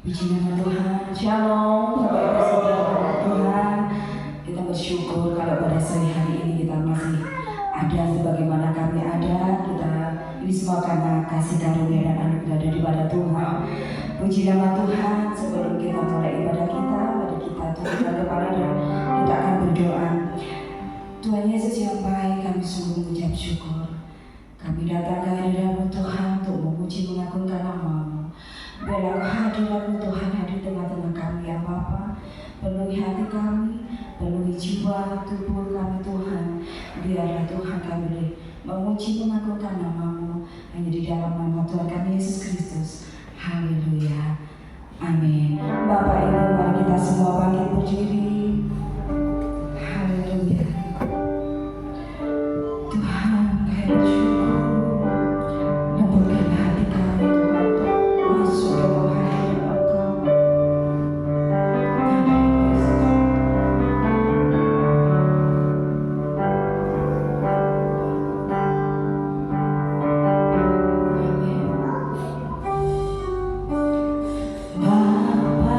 Puji nama Tuhan, Shalom Bapak Ibu Saudara Tuhan. Kita bersyukur kalau pada sore hari ini kita masih ada sebagaimana kami ada. Ini semua karena kasih karunia dan anugerah daripada Tuhan. Puji nama Tuhan. Sebelum kita mulai ibadah kita, mari kita tundukkan kepala dan kita akan berdoa. Tuhan Yesus yang baik, kami sungguh mengucap syukur. Kami datang ke hadirat-Mu Tuhan untuk memuji mengagungkan nama-Mu. Biarlah kehadirat-Mu Tuhan hadir tengah-tengah kami ya Bapa. Penuhi hati kami, penuhi jiwa, tubuh kami Tuhan. Biarlah Tuhan kami boleh memuji mengagungkan nama-Mu hanya di dalam nama Tuhan kami Yesus Kristus. Haleluya. Amin. Bapak Ibu, mari kita semua bangkit berdiri. Haleluya. Tuhan, kami bersyukur. Lembutkan hati kami Tuhan untuk masuk dalam hadirat Engkau. Bapa,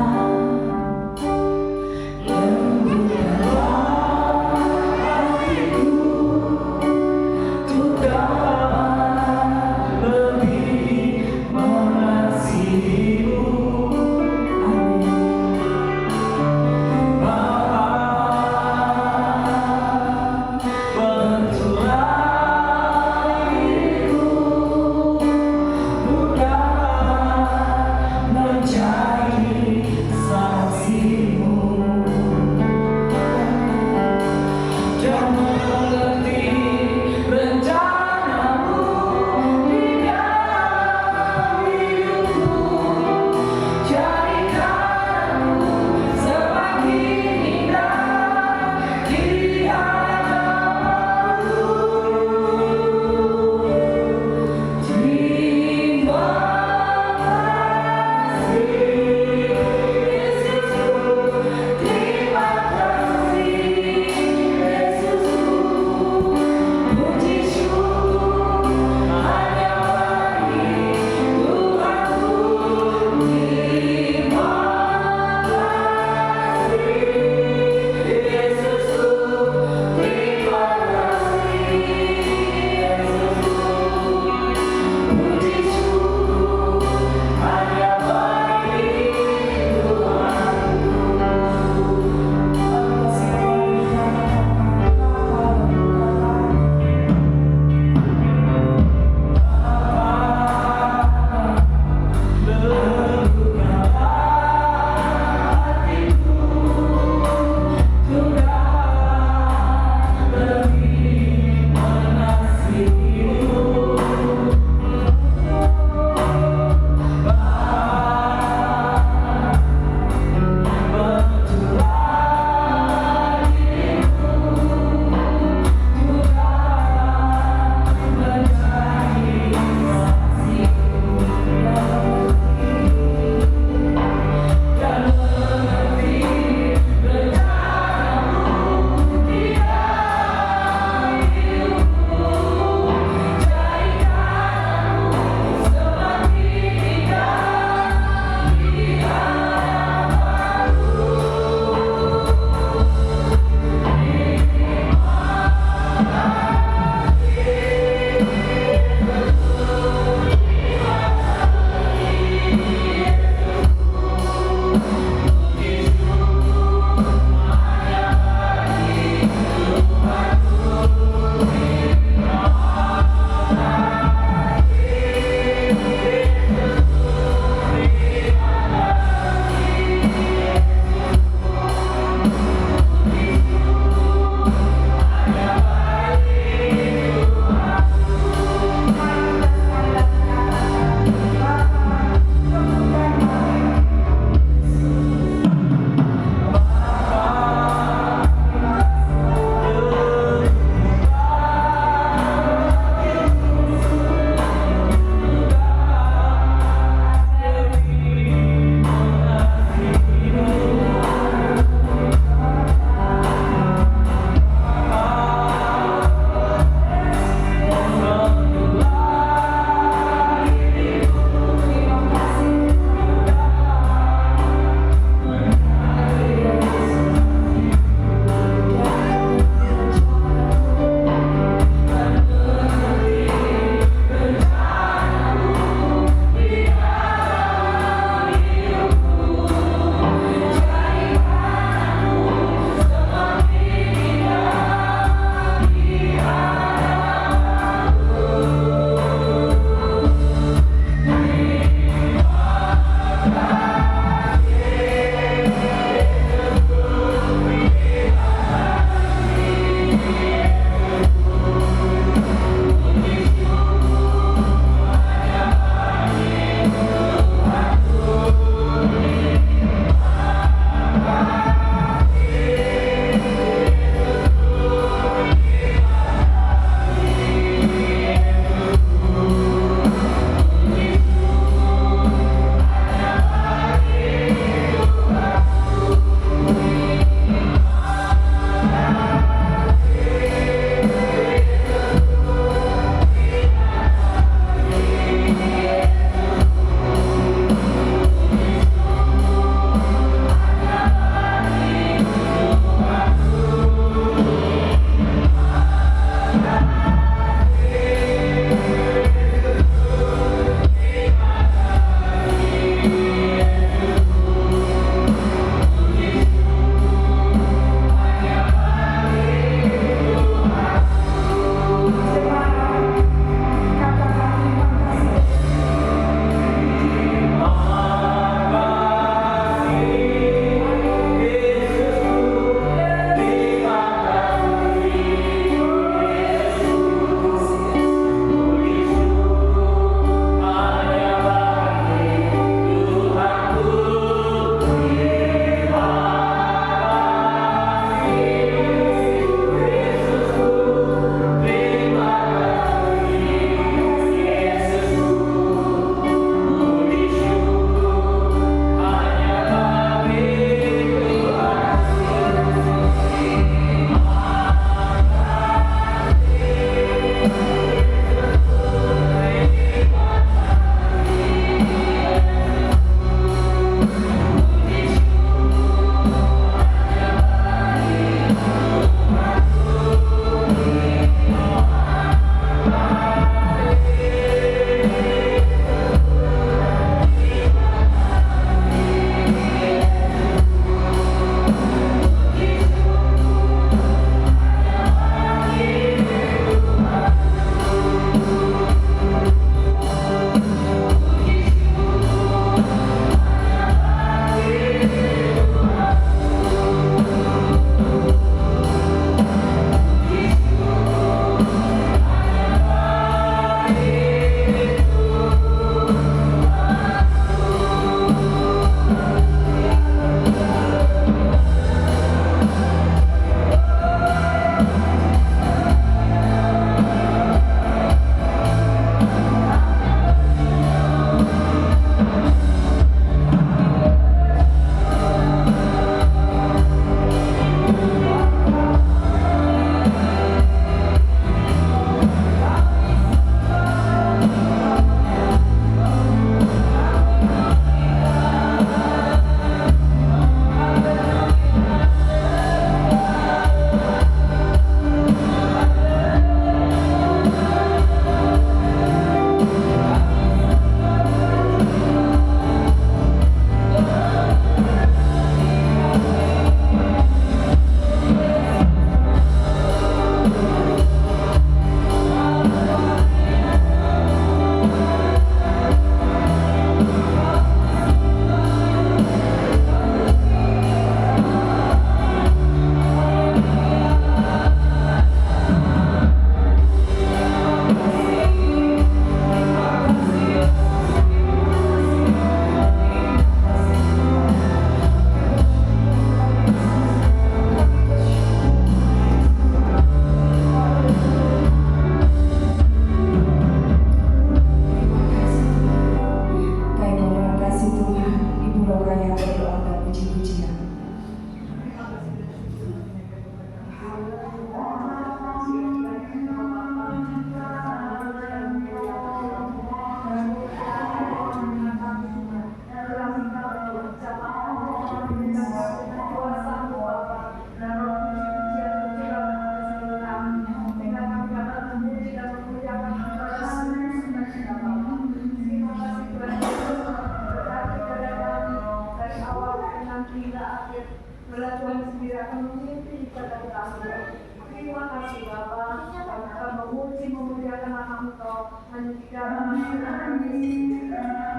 Terima kasih Bapa, kami akan memuji memuliakan nama Engkau, hanya di dalam nama Yesus.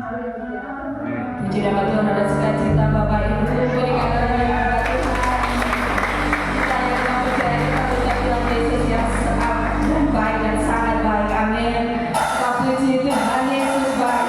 Haleluya. Puji nama Tuhan ada sukacita Bapak Ibu, berikan orang yang berkat Tuhan. Kita yang percaya kita tetap dalam Yesus yang sangat baik dan sangat baik. Amin. Kita puji Tuhan Yesus baik.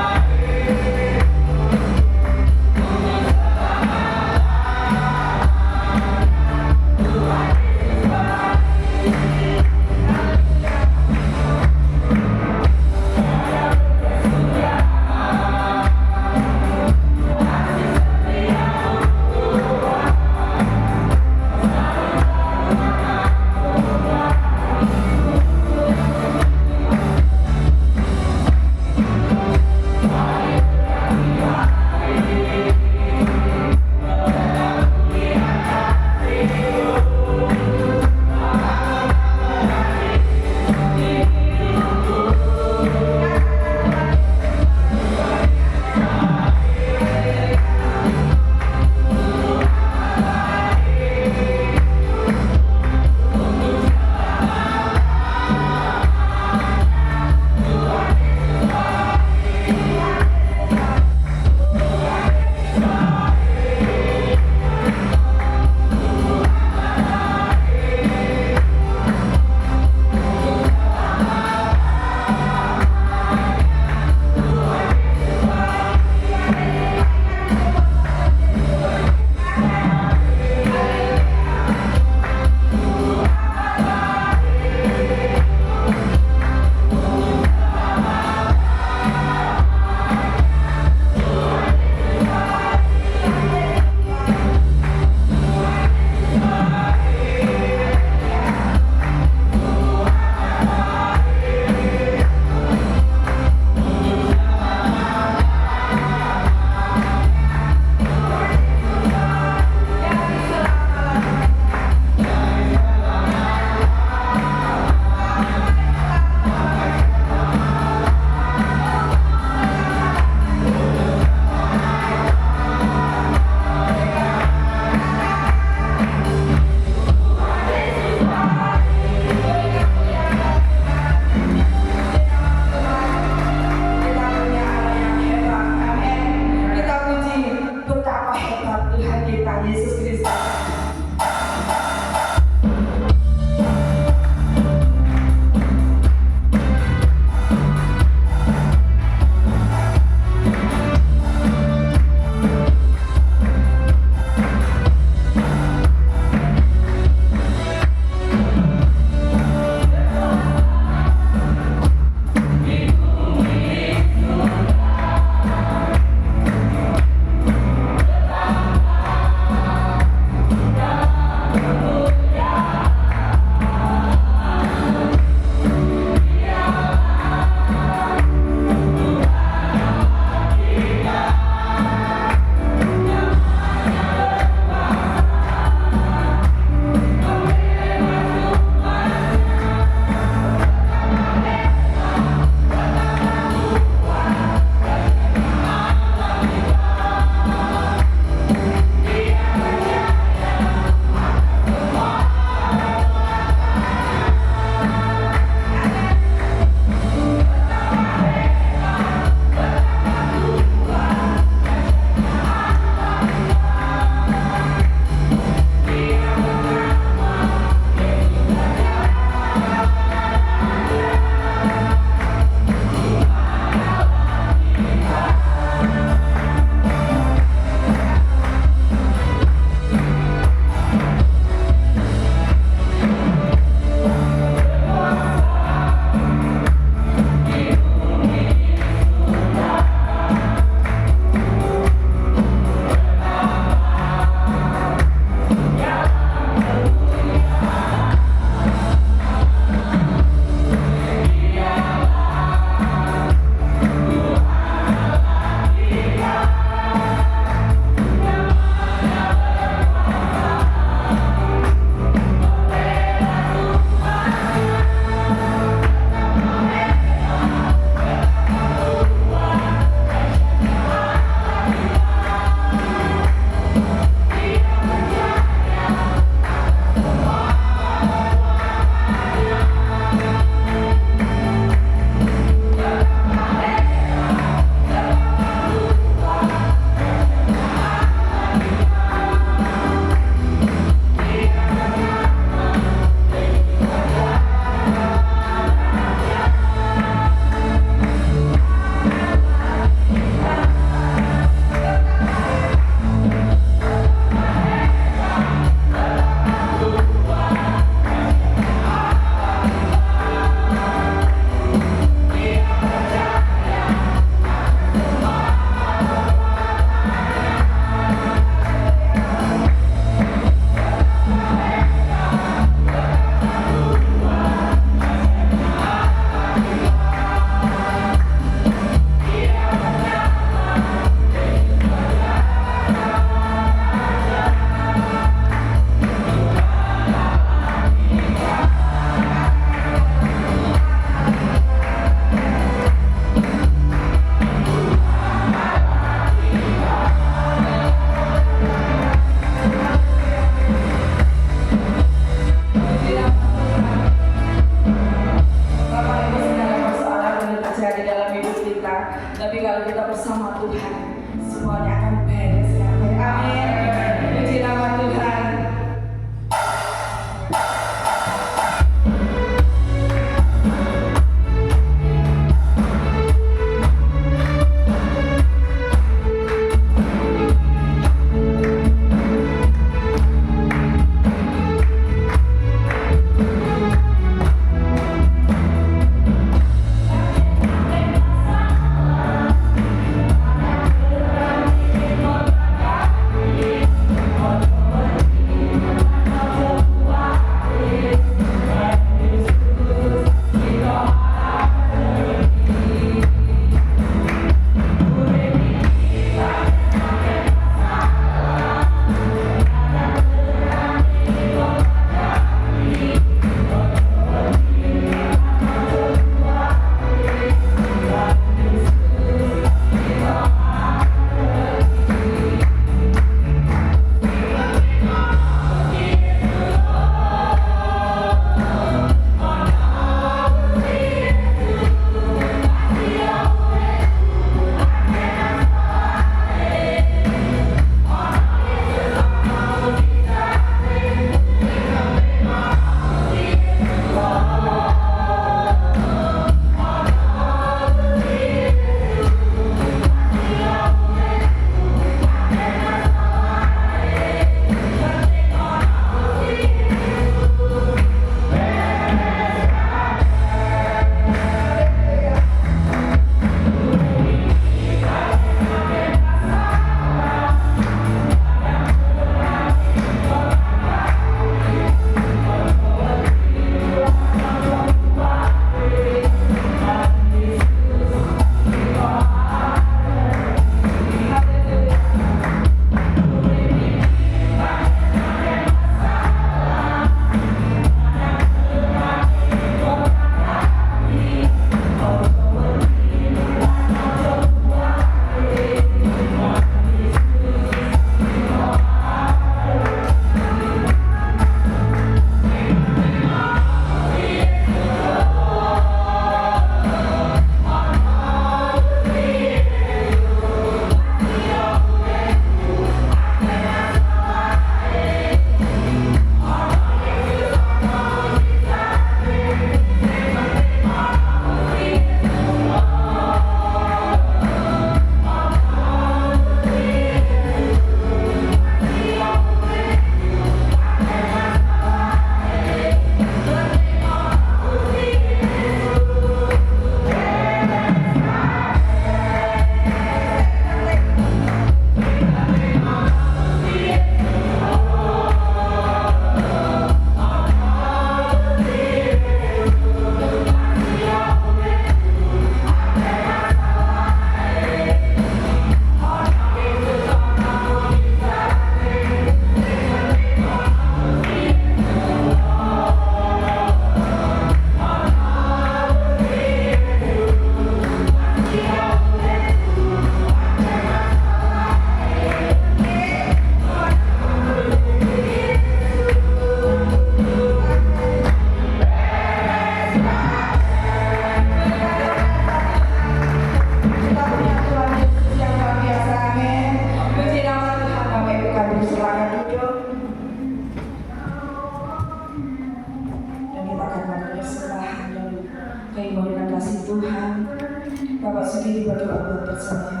Bapak sendiri berdoa buat bersama.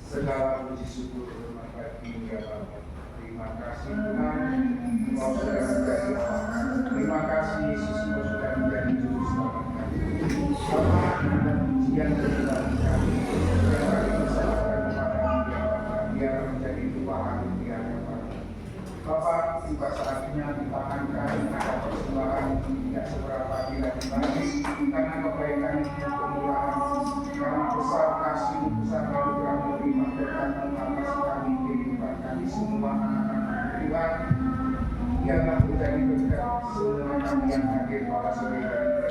Segala puji syukur hormat bagi ya Bapa. Terima kasih Tuhan, Kau sudah menjadi Allah. Terima kasih Yesus, Kau sudah menjadi juru selamat kami. Bapa, pujian bagi kami. Yang kami persembahkan kepada Dia Bapa, biar menjadi tuahan di hadapan. Bapa, tiba saatnya di tangan kami ada persembahan tidak seberapa bila dibanding karena kebaikan hidup kemurahan, karena besar kasih, besar anugerah terima berkat atas kami kehidupan kami semua anak-anak Tuhan. Biarlah menjadi berkat semua kami yang hadir pada sore hari ini.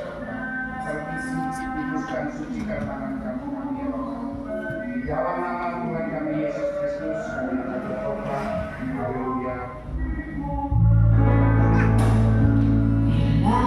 Permisi, kuduskan, sucikan tangan kami ya Bapa. Di dalam nama Tuhan kami Yesus Kristus kami akan berdoa. Haleluya. Bila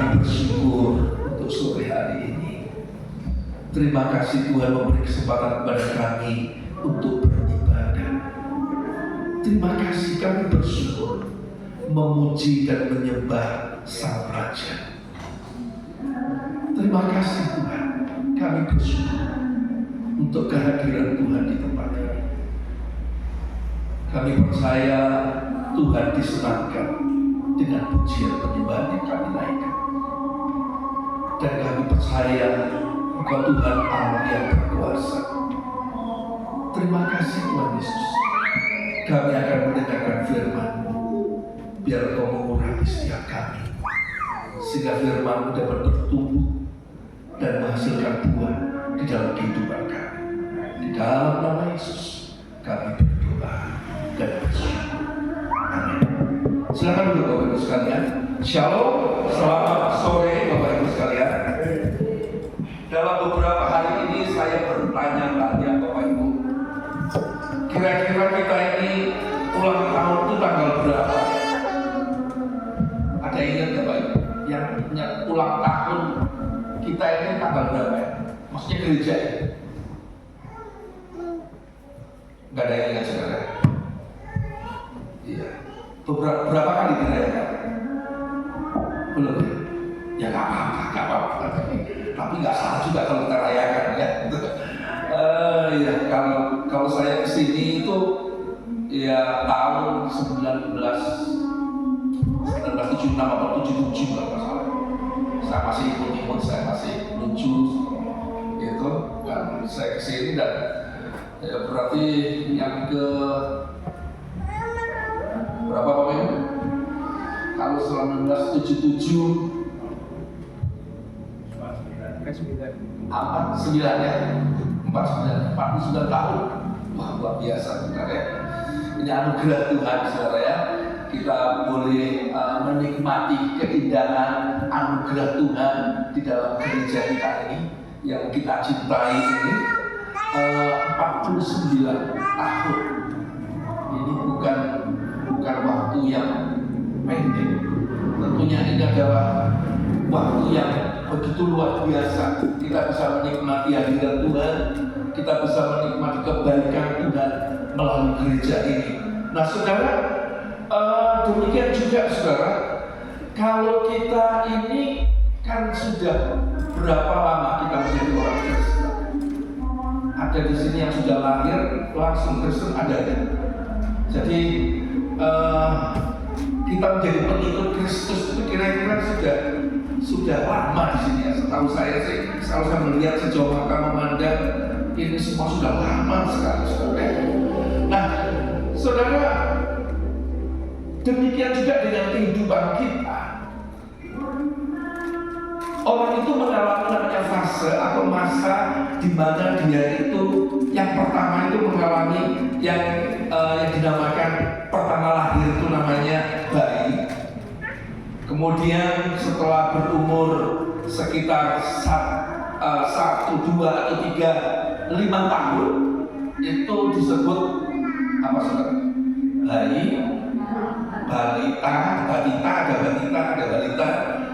Kami bersyukur untuk sore hari ini. Terima kasih Tuhan memberi kesempatan kepada kami untuk beribadah. Terima kasih, kami bersyukur memuji dan menyembah Sang Raja. Terima kasih Tuhan, kami bersyukur untuk kehadiran Tuhan di tempat ini. Kami percaya Tuhan disenangkan dengan pujian penyembahan yang kami naikkan. Dan kami percaya Engkau Tuhan Allah yang berkuasa. Terima kasih Tuhan Yesus. Kami akan mendengarkan firman-Mu. Biar Engkau mengurapi setiap kami, sehingga firman-Mu dapat bertumbuh dan menghasilkan buah di dalam kehidupan kami. Di dalam nama Yesus kami berdoa dan bersyukur. Amin. Silakan duduk Bapak Ibu sekalian. Shalom, selamat sore Bapak Ibu sekalian. Dalam beberapa hari ini saya bertanya-tanya Bapak Ibu, kira-kira kita ini ulang tahun itu tanggal berapa? Ada yang ingat Bapak Ibu? Yang ingat ulang tahun kita ini tanggal berapa ya? Maksudnya gereja ya? Gak ada yang ingat saudara? Iya. Berapa kali dirayakan? Belum ya? Ya gak apa-apa. Tapi gak salah juga kalau kita rayakan ya. Ya kalau saya kesini itu ya tahun 1976 atau 77 kalau nggak salah. Saya masih ikut, saya masih lucu gitu. Dan saya kesini dan ya berarti yang ke berapa Pak Mem? Kalau 1977 49 ya, 49 tahun. Wah, luar biasa benar ya. Ini anugerah Tuhan saudara ya. Kita boleh menikmati keindahan anugerah Tuhan di dalam gereja kita ini yang kita cintai ini. 49 tahun. Ini bukan waktu yang pendek. Tentunya ini adalah waktu yang begitu luar biasa. Kita bisa menikmati hadirat Tuhan, kita bisa menikmati kebaikan Tuhan melalui gereja ini. Nah saudara, demikian juga saudara, kalau kita ini kan sudah berapa lama kita menjadi orang Kristen? Ada di sini yang sudah lahir langsung Kristen, ada ya? Jadi kita menjadi pengikut Kristus itu kira-kira sudah lama di sini ya. Setahu saya sih, kalau saya melihat sejauh mata memandang, ini semua sudah lama sekali saudara. Nah, saudara, demikian juga dengan kehidupan kita. Orang itu mengalami namanya fase atau masa di mana dia itu yang pertama itu mengalami yang dinamakan pertama lahir itu namanya bayi. Kemudian setelah berumur sekitar 1, 2, atau 3, 5 tahun itu disebut apa saudara? Bayi, balita, ada balita.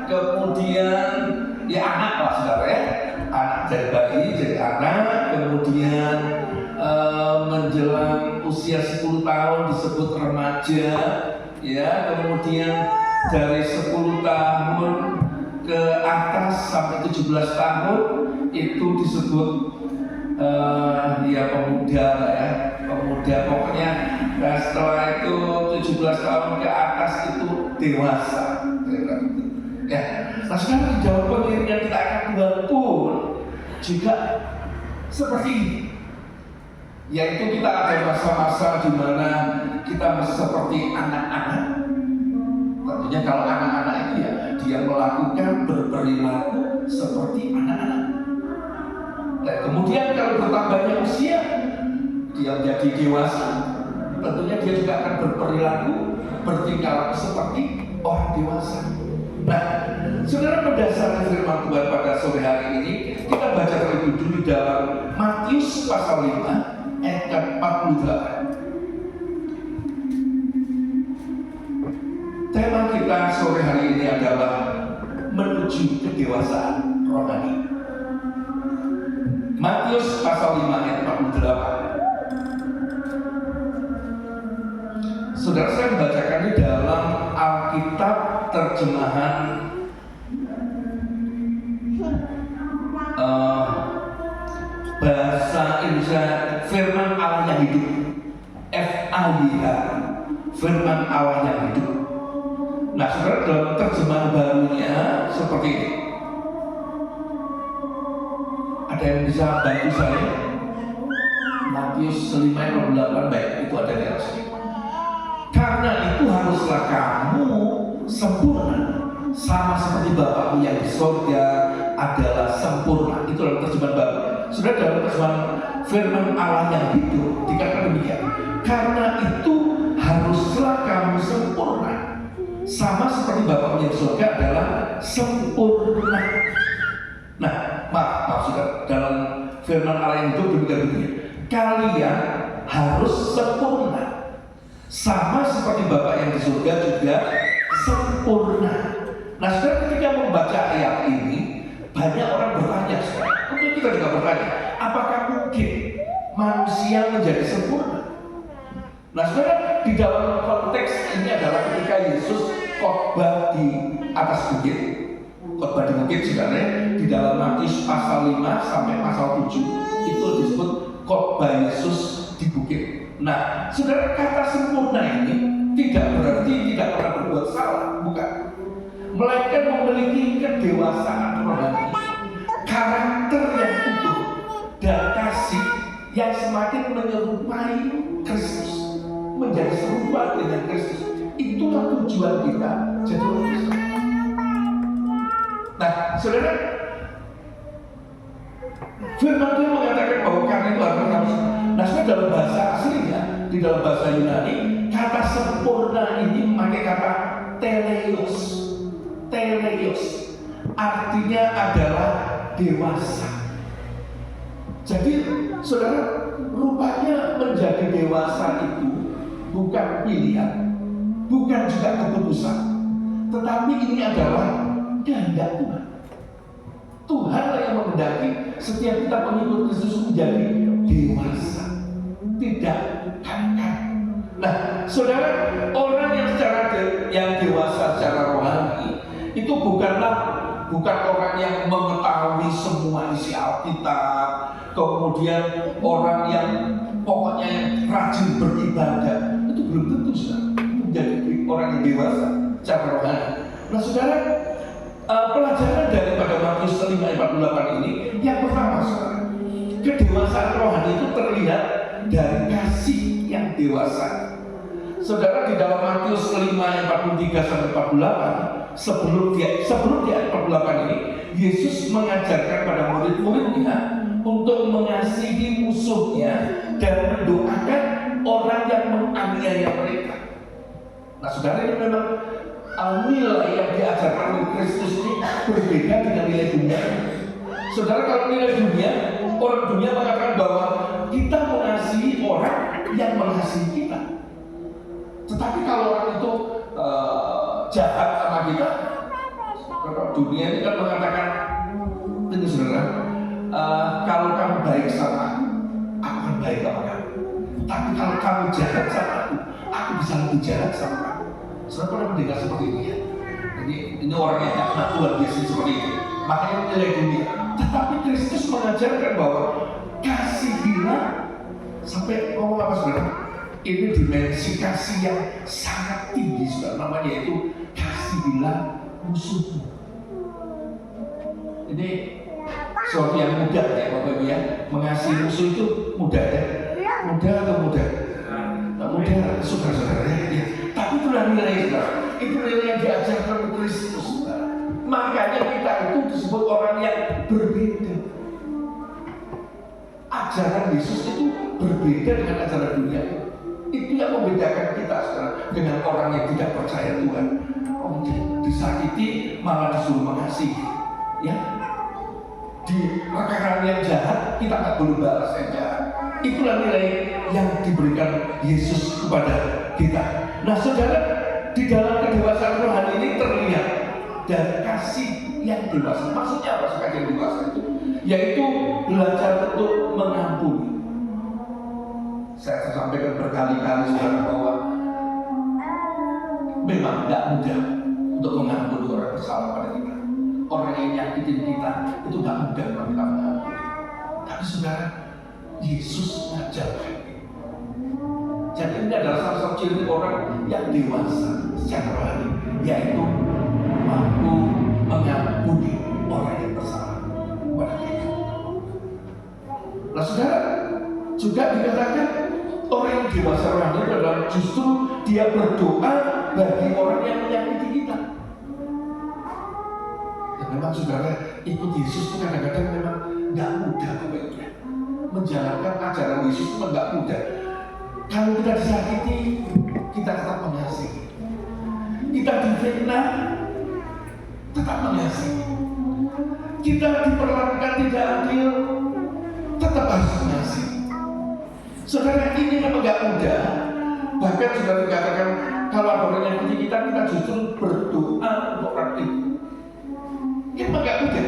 Kemudian ya anak lah saudara ya. Anak dari bayi jadi anak, kemudian menjelang usia 10 tahun disebut remaja, ya, kemudian dari 10 tahun ke atas sampai 17 tahun itu disebut ya pemuda ya, pemuda pokoknya. Nah, setelah itu 17 tahun ke atas itu dewasa. Ya, nah sekarang di dalam pengiringan kita akan Tuhan pun juga seperti ini. Yaitu kita ada masa-masa di mana kita masih seperti anak-anak. Tentunya kalau anak-anak itu ya dia melakukan berperilaku seperti anak-anak. Dan kemudian kalau bertambahnya usia, dia menjadi dewasa. Tentunya dia juga akan berperilaku, bertingkah laku seperti orang dewasa. Nah, saudara, berdasarkan firman Tuhan pada sore hari ini, kita baca terlebih dulu dalam Matius pasal 5 ayat 48. Tema kita sore hari ini adalah menuju menuju kedewasaan rohani. Matius pasal 5 ayat 48. Saudara, saya membacakannya dalam Alkitab terjemahan bahasa Indonesia, firman Allah yang hidup, FAYH, firman Allah yang hidup. Nah, saudara, dalam terjemahan barunya seperti ini. Ada yang bisa bantu saya? Matius 5 ayat 48, baik, itu ada di atas. Karena itu haruslah kamu sempurna, sama seperti Bapakmu yang di surga adalah sempurna. Itu dalam terjemahan baru. Sudah dalam terjemahan firman Allah yang hidup dikatakan demikian. Karena itu haruslah kamu sempurna, sama seperti Bapakmu yang di surga adalah sempurna. Nah, maksudnya dalam firman Allah yang hidup demikian begini. Kalian harus sempurna, sama seperti Bapa yang di surga juga sempurna. Nah, saudara, ketika membaca ayat ini, banyak orang bertanya, mungkin kita juga bertanya, apakah mungkin manusia menjadi sempurna? Nah, saudara, di dalam konteks ini adalah ketika Yesus khotbah di atas bukit. Khotbah di bukit sebenarnya di dalam Matius pasal 5 sampai pasal 7 itu disebut khotbah Yesus di bukit. Nah, saudara, kata sempurna ini tidak berarti tidak pernah berbuat salah, bukan. Melainkan memiliki kedewasaan rohani, karakter yang utuh, dan kasih yang semakin menyerupai Kristus, menjadi serupa dengan Kristus. Itulah tujuan kita jadi orang Kristen. Nah, saudara, firman Tuhan mengatakan bahwa karena itu harus. Nah, saudara, dalam bahasa aslinya, di dalam bahasa Yunani, kata sempurna ini memakai kata teleios. Teleios artinya adalah dewasa. Jadi, saudara, rupanya menjadi dewasa itu bukan pilihan, bukan juga keputusan, tetapi ini adalah kehendak Tuhan. Tuhanlah yang menghendaki setiap kita pengikut Kristus menjadi dewasa, tidak kanak. Nah, saudara, orang yang dewasa secara rohani itu bukan orang yang mengetahui semua isi Alkitab, kemudian orang yang pokoknya yang rajin beribadah. Itu belum tentu, saudara, menjadi orang yang dewasa secara rohani. Nah, saudara, pelajaran daripada Matius 5 ayat 48 ini yang pertama, saudara, kedewasaan rohani itu terlihat dari kasih yang dewasa. Saudara, di dalam Matius 5 ayat 43 sampai 48, sebelum di ayat 48 ini, Yesus mengajarkan pada murid-muridnya untuk mengasihi musuhnya dan mendoakan orang yang menganiaya mereka. Nah, saudara, ini memang nilai yang diajarkan oleh Kristus ini berbeda dengan nilai dunia. Saudara, kalau nilai dunia, orang dunia mengatakan bahwa kita mengasihi orang yang mengasihi kita. Tetapi kalau orang itu jahat sama kita, dunia ini kan mengatakan, ini saudara, kalau kamu baik sama aku akan baik sama kamu. Tapi kalau kamu jahat sama aku bisa lebih jahat sama kamu. Saudara pernah mendengar seperti ini ya? Ini orang yang takut Tuhan biasanya seperti ini. Makanya nilai dunia. Tetapi Kristus mengajarkan bahwa kasihilah, sampai ngomong apa saudara? Ini dimensi kasih yang sangat tinggi, saudara. Namanya itu kasihilah musuhmu. Ini sesuatu yang mudah ya, Bapak Ibu ya. Mengasihi musuh itu mudah ya. Mudah atau mudah? Tak mudah, saudara-saudara ya. Tapi itulah nilai, saudara. Itu nilai yang diajarkan oleh Kristus, saudara. Makanya kita itu disebut orang yang berbeda. Ajaran Yesus itu berbeda dengan ajaran dunia. Itu yang membedakan kita, saudara, dengan orang yang tidak percaya Tuhan. Disakiti malah disuruh mengasihi, ya. Di rekan yang jahat kita nggak boleh balas yang jahat. Itulah nilai yang diberikan Yesus kepada kita. Nah, saudara, di dalam kedewasaan rohani ini terlihat dari kasih yang dewasa. Maksudnya apa kasih yang dewasa itu? Yaitu belajar untuk mengampuni. Saya sampaikan berkali-kali saudara bahwa memang tidak mudah untuk mengampuni orang bersalah pada kita. Orang yang nyakitin kita itu tidak mudah untuk kita mengampuni. Tapi saudara, Yesus mengajarkan. Jadi ini adalah salah satu ciri orang yang dewasa secara rohani, yaitu mampu mengampuni orang yang bersalah pada kita. Nah saudara, juga dikatakan orang yang dewasa rohani adalah justru dia berdoa bagi orang yang menyakiti kita. Ya memang saudara, ikut Yesus itu kadang-kadang memang nggak mudah kebaikan. Menjalankan ajaran Yesus itu nggak mudah. Kalau kita disakiti, kita tetap mengasihi. Kita difitnah, tetap mengasihi. Kita diperlakukan tidak adil, tetap harus mengasihi. Saudara, ini memang nggak mudah. Bahkan sudah dikatakan kalau ada orang yang menyakiti kita, kita justru berdoa untuk orang itu. Ini memang nggak mudah.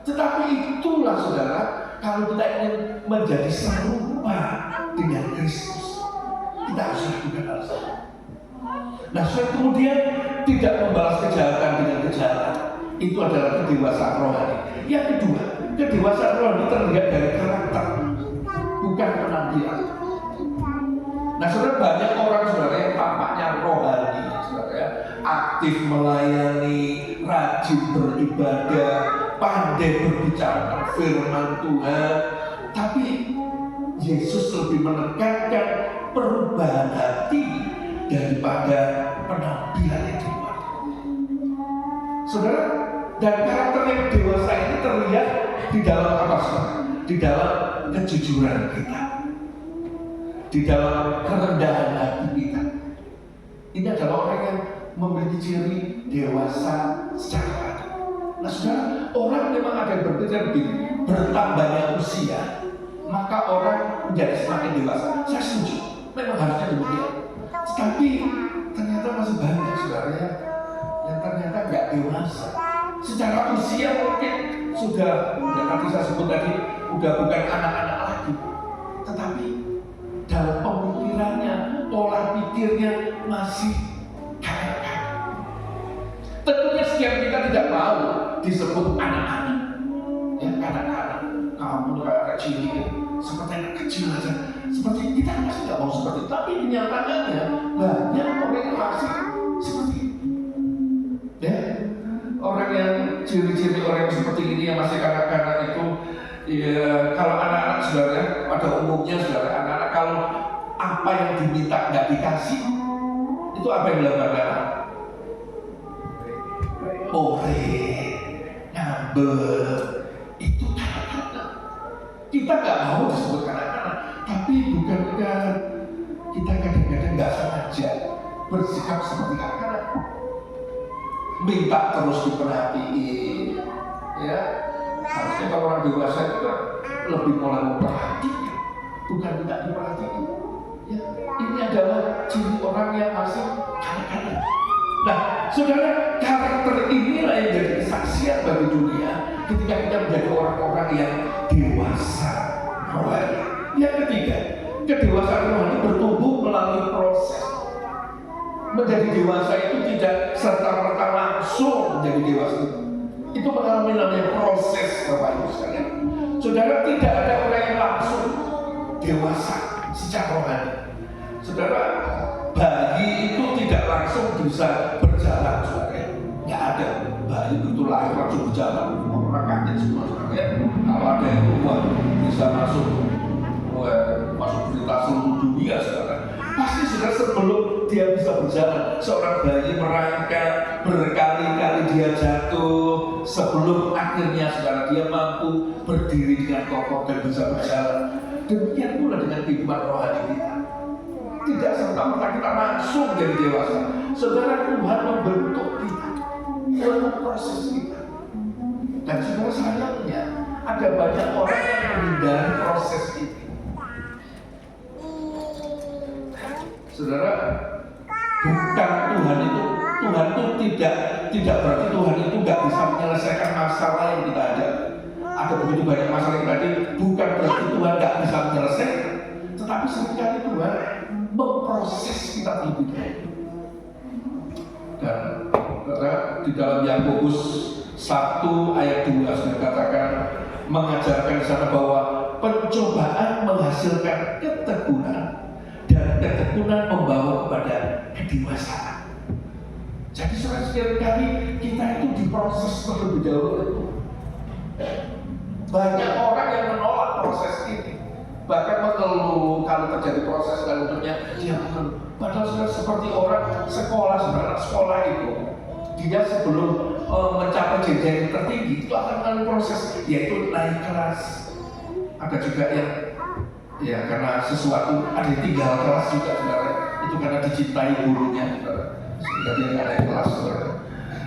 Tetapi itulah saudara, kalau kita ingin menjadi serupa dengan Kristus, kita harus lakukan hal itu. Nah, kemudian tidak membalas kejahatan dengan kejahatan. Itu adalah kedewasaan rohani. Yang kedua, kedewasaan rohani terlihat dari karakter, bukan penampilan. Nah, saudara, banyak orang saudara yang tampaknya rohani, saudara ya, aktif melayani, rajin beribadah, pandai berbicara firman Tuhan, tapi Yesus lebih menekankan perubahan hati daripada penampilan yang luar. Saudara, dan karakter yang dewasa ini terlihat di dalam apa saudara? Di dalam kejujuran kita, di dalam kerendahan hati kita. Ini adalah orang yang memiliki ciri dewasa secara hati. Nah saudara, orang memang ada yang berpikir begini, bertambahnya usia, maka orang menjadi semakin dewasa. Saya setuju, memang harusnya demikian. Tapi ternyata masih banyak saudara yang ternyata nggak dewasa. Secara usia mungkin sudah tadi saya sebut tadi, udah bukan anak-anak lagi. Tetapi dalam pemikirannya, pola pikirnya masih kanak-kanak. Tentunya setiap kita tidak mau disebut anak-anak. Ya, anak-anak. Kamu kayak kecil, seperti anak kecil aja. Seperti kita masih tidak mau seperti itu. Tapi kenyataannya banyak orang yang masih seperti itu. Ya, orang yang ciri-ciri orang yang seperti ini yang masih kanak-kanak itu, ya, kalau anak-anak saudara, pada umumnya saudara, anak-anak kalau apa yang diminta nggak dikasih, itu apa yang dilakukan? Ngambek, itu kanak-kanak. Kita nggak mau disebut kanak-kanak, tapi bukankah kita kadang-kadang nggak sengaja bersikap seperti kanak-kanak, minta terus diperhatiin, ya. Harusnya kalau orang dewasa itu kan lebih mulai memperhatikan, bukan tidak diperhatikan. Ya, ini adalah ciri orang yang masih kanak-kanak. Nah, saudara, karakter inilah yang jadi kesaksian bagi dunia ketika kita menjadi orang-orang yang dewasa rohani. Yang ketiga, kedewasaan rohani bertumbuh melalui proses. Menjadi dewasa itu tidak serta-merta langsung menjadi dewasa. Itu mengalami namanya proses, Bapak Ibu sekalian. Saudara, tidak ada orang yang langsung dewasa secara rohani. Saudara, bayi itu tidak langsung bisa berjalan, saudara. Nggak ada bayi itu lahir langsung berjalan. Orang kaget semua, saudara. Ya. Kalau ada yang bisa masuk berita seluruh dunia, saudara. Pasti saudara sebelum dia bisa berjalan, seorang bayi merangkak, berkali-kali dia jatuh, sebelum akhirnya saudara dia mampu berdiri dengan kokoh dan bisa berjalan. Demikian pula dengan kehidupan rohani kita. Tidak serta-merta kita langsung jadi dewasa. Saudara, Tuhan membentuk kita, dalam proses kita. Dan saudara, sayangnya ada banyak orang yang menghindari proses itu. Saudara, bukan Tuhan itu Tuhan itu tidak berarti Tuhan itu nggak bisa menyelesaikan masalah yang kita ada. Ada begitu banyak masalah yang tadi, bukan berarti Tuhan nggak bisa menyelesaikan, tetapi seringkali Tuhan memproses kita terlebih dahulu. Dan di dalam Yakobus 1 ayat 2 sudah katakan, mengajarkan di sana bahwa pencobaan menghasilkan ketekunan dan ketekunan membawa kepada kedewasaan. Jadi seringkali kita itu diproses terlebih dahulu. Banyak orang yang menolak proses ini, bahkan mengeluh kalau terjadi proses selanjutnya dia mengeluh. Padahal sudah seperti orang sekolah, sebenarnya sekolah itu dia sebelum mencapai jenjang tertinggi itu akan melalui proses, yaitu naik kelas. Ada juga yang ya karena sesuatu ada yang tinggal kelas juga sebenarnya, itu karena dicintai gurunya, sehingga dia nggak naik kelas.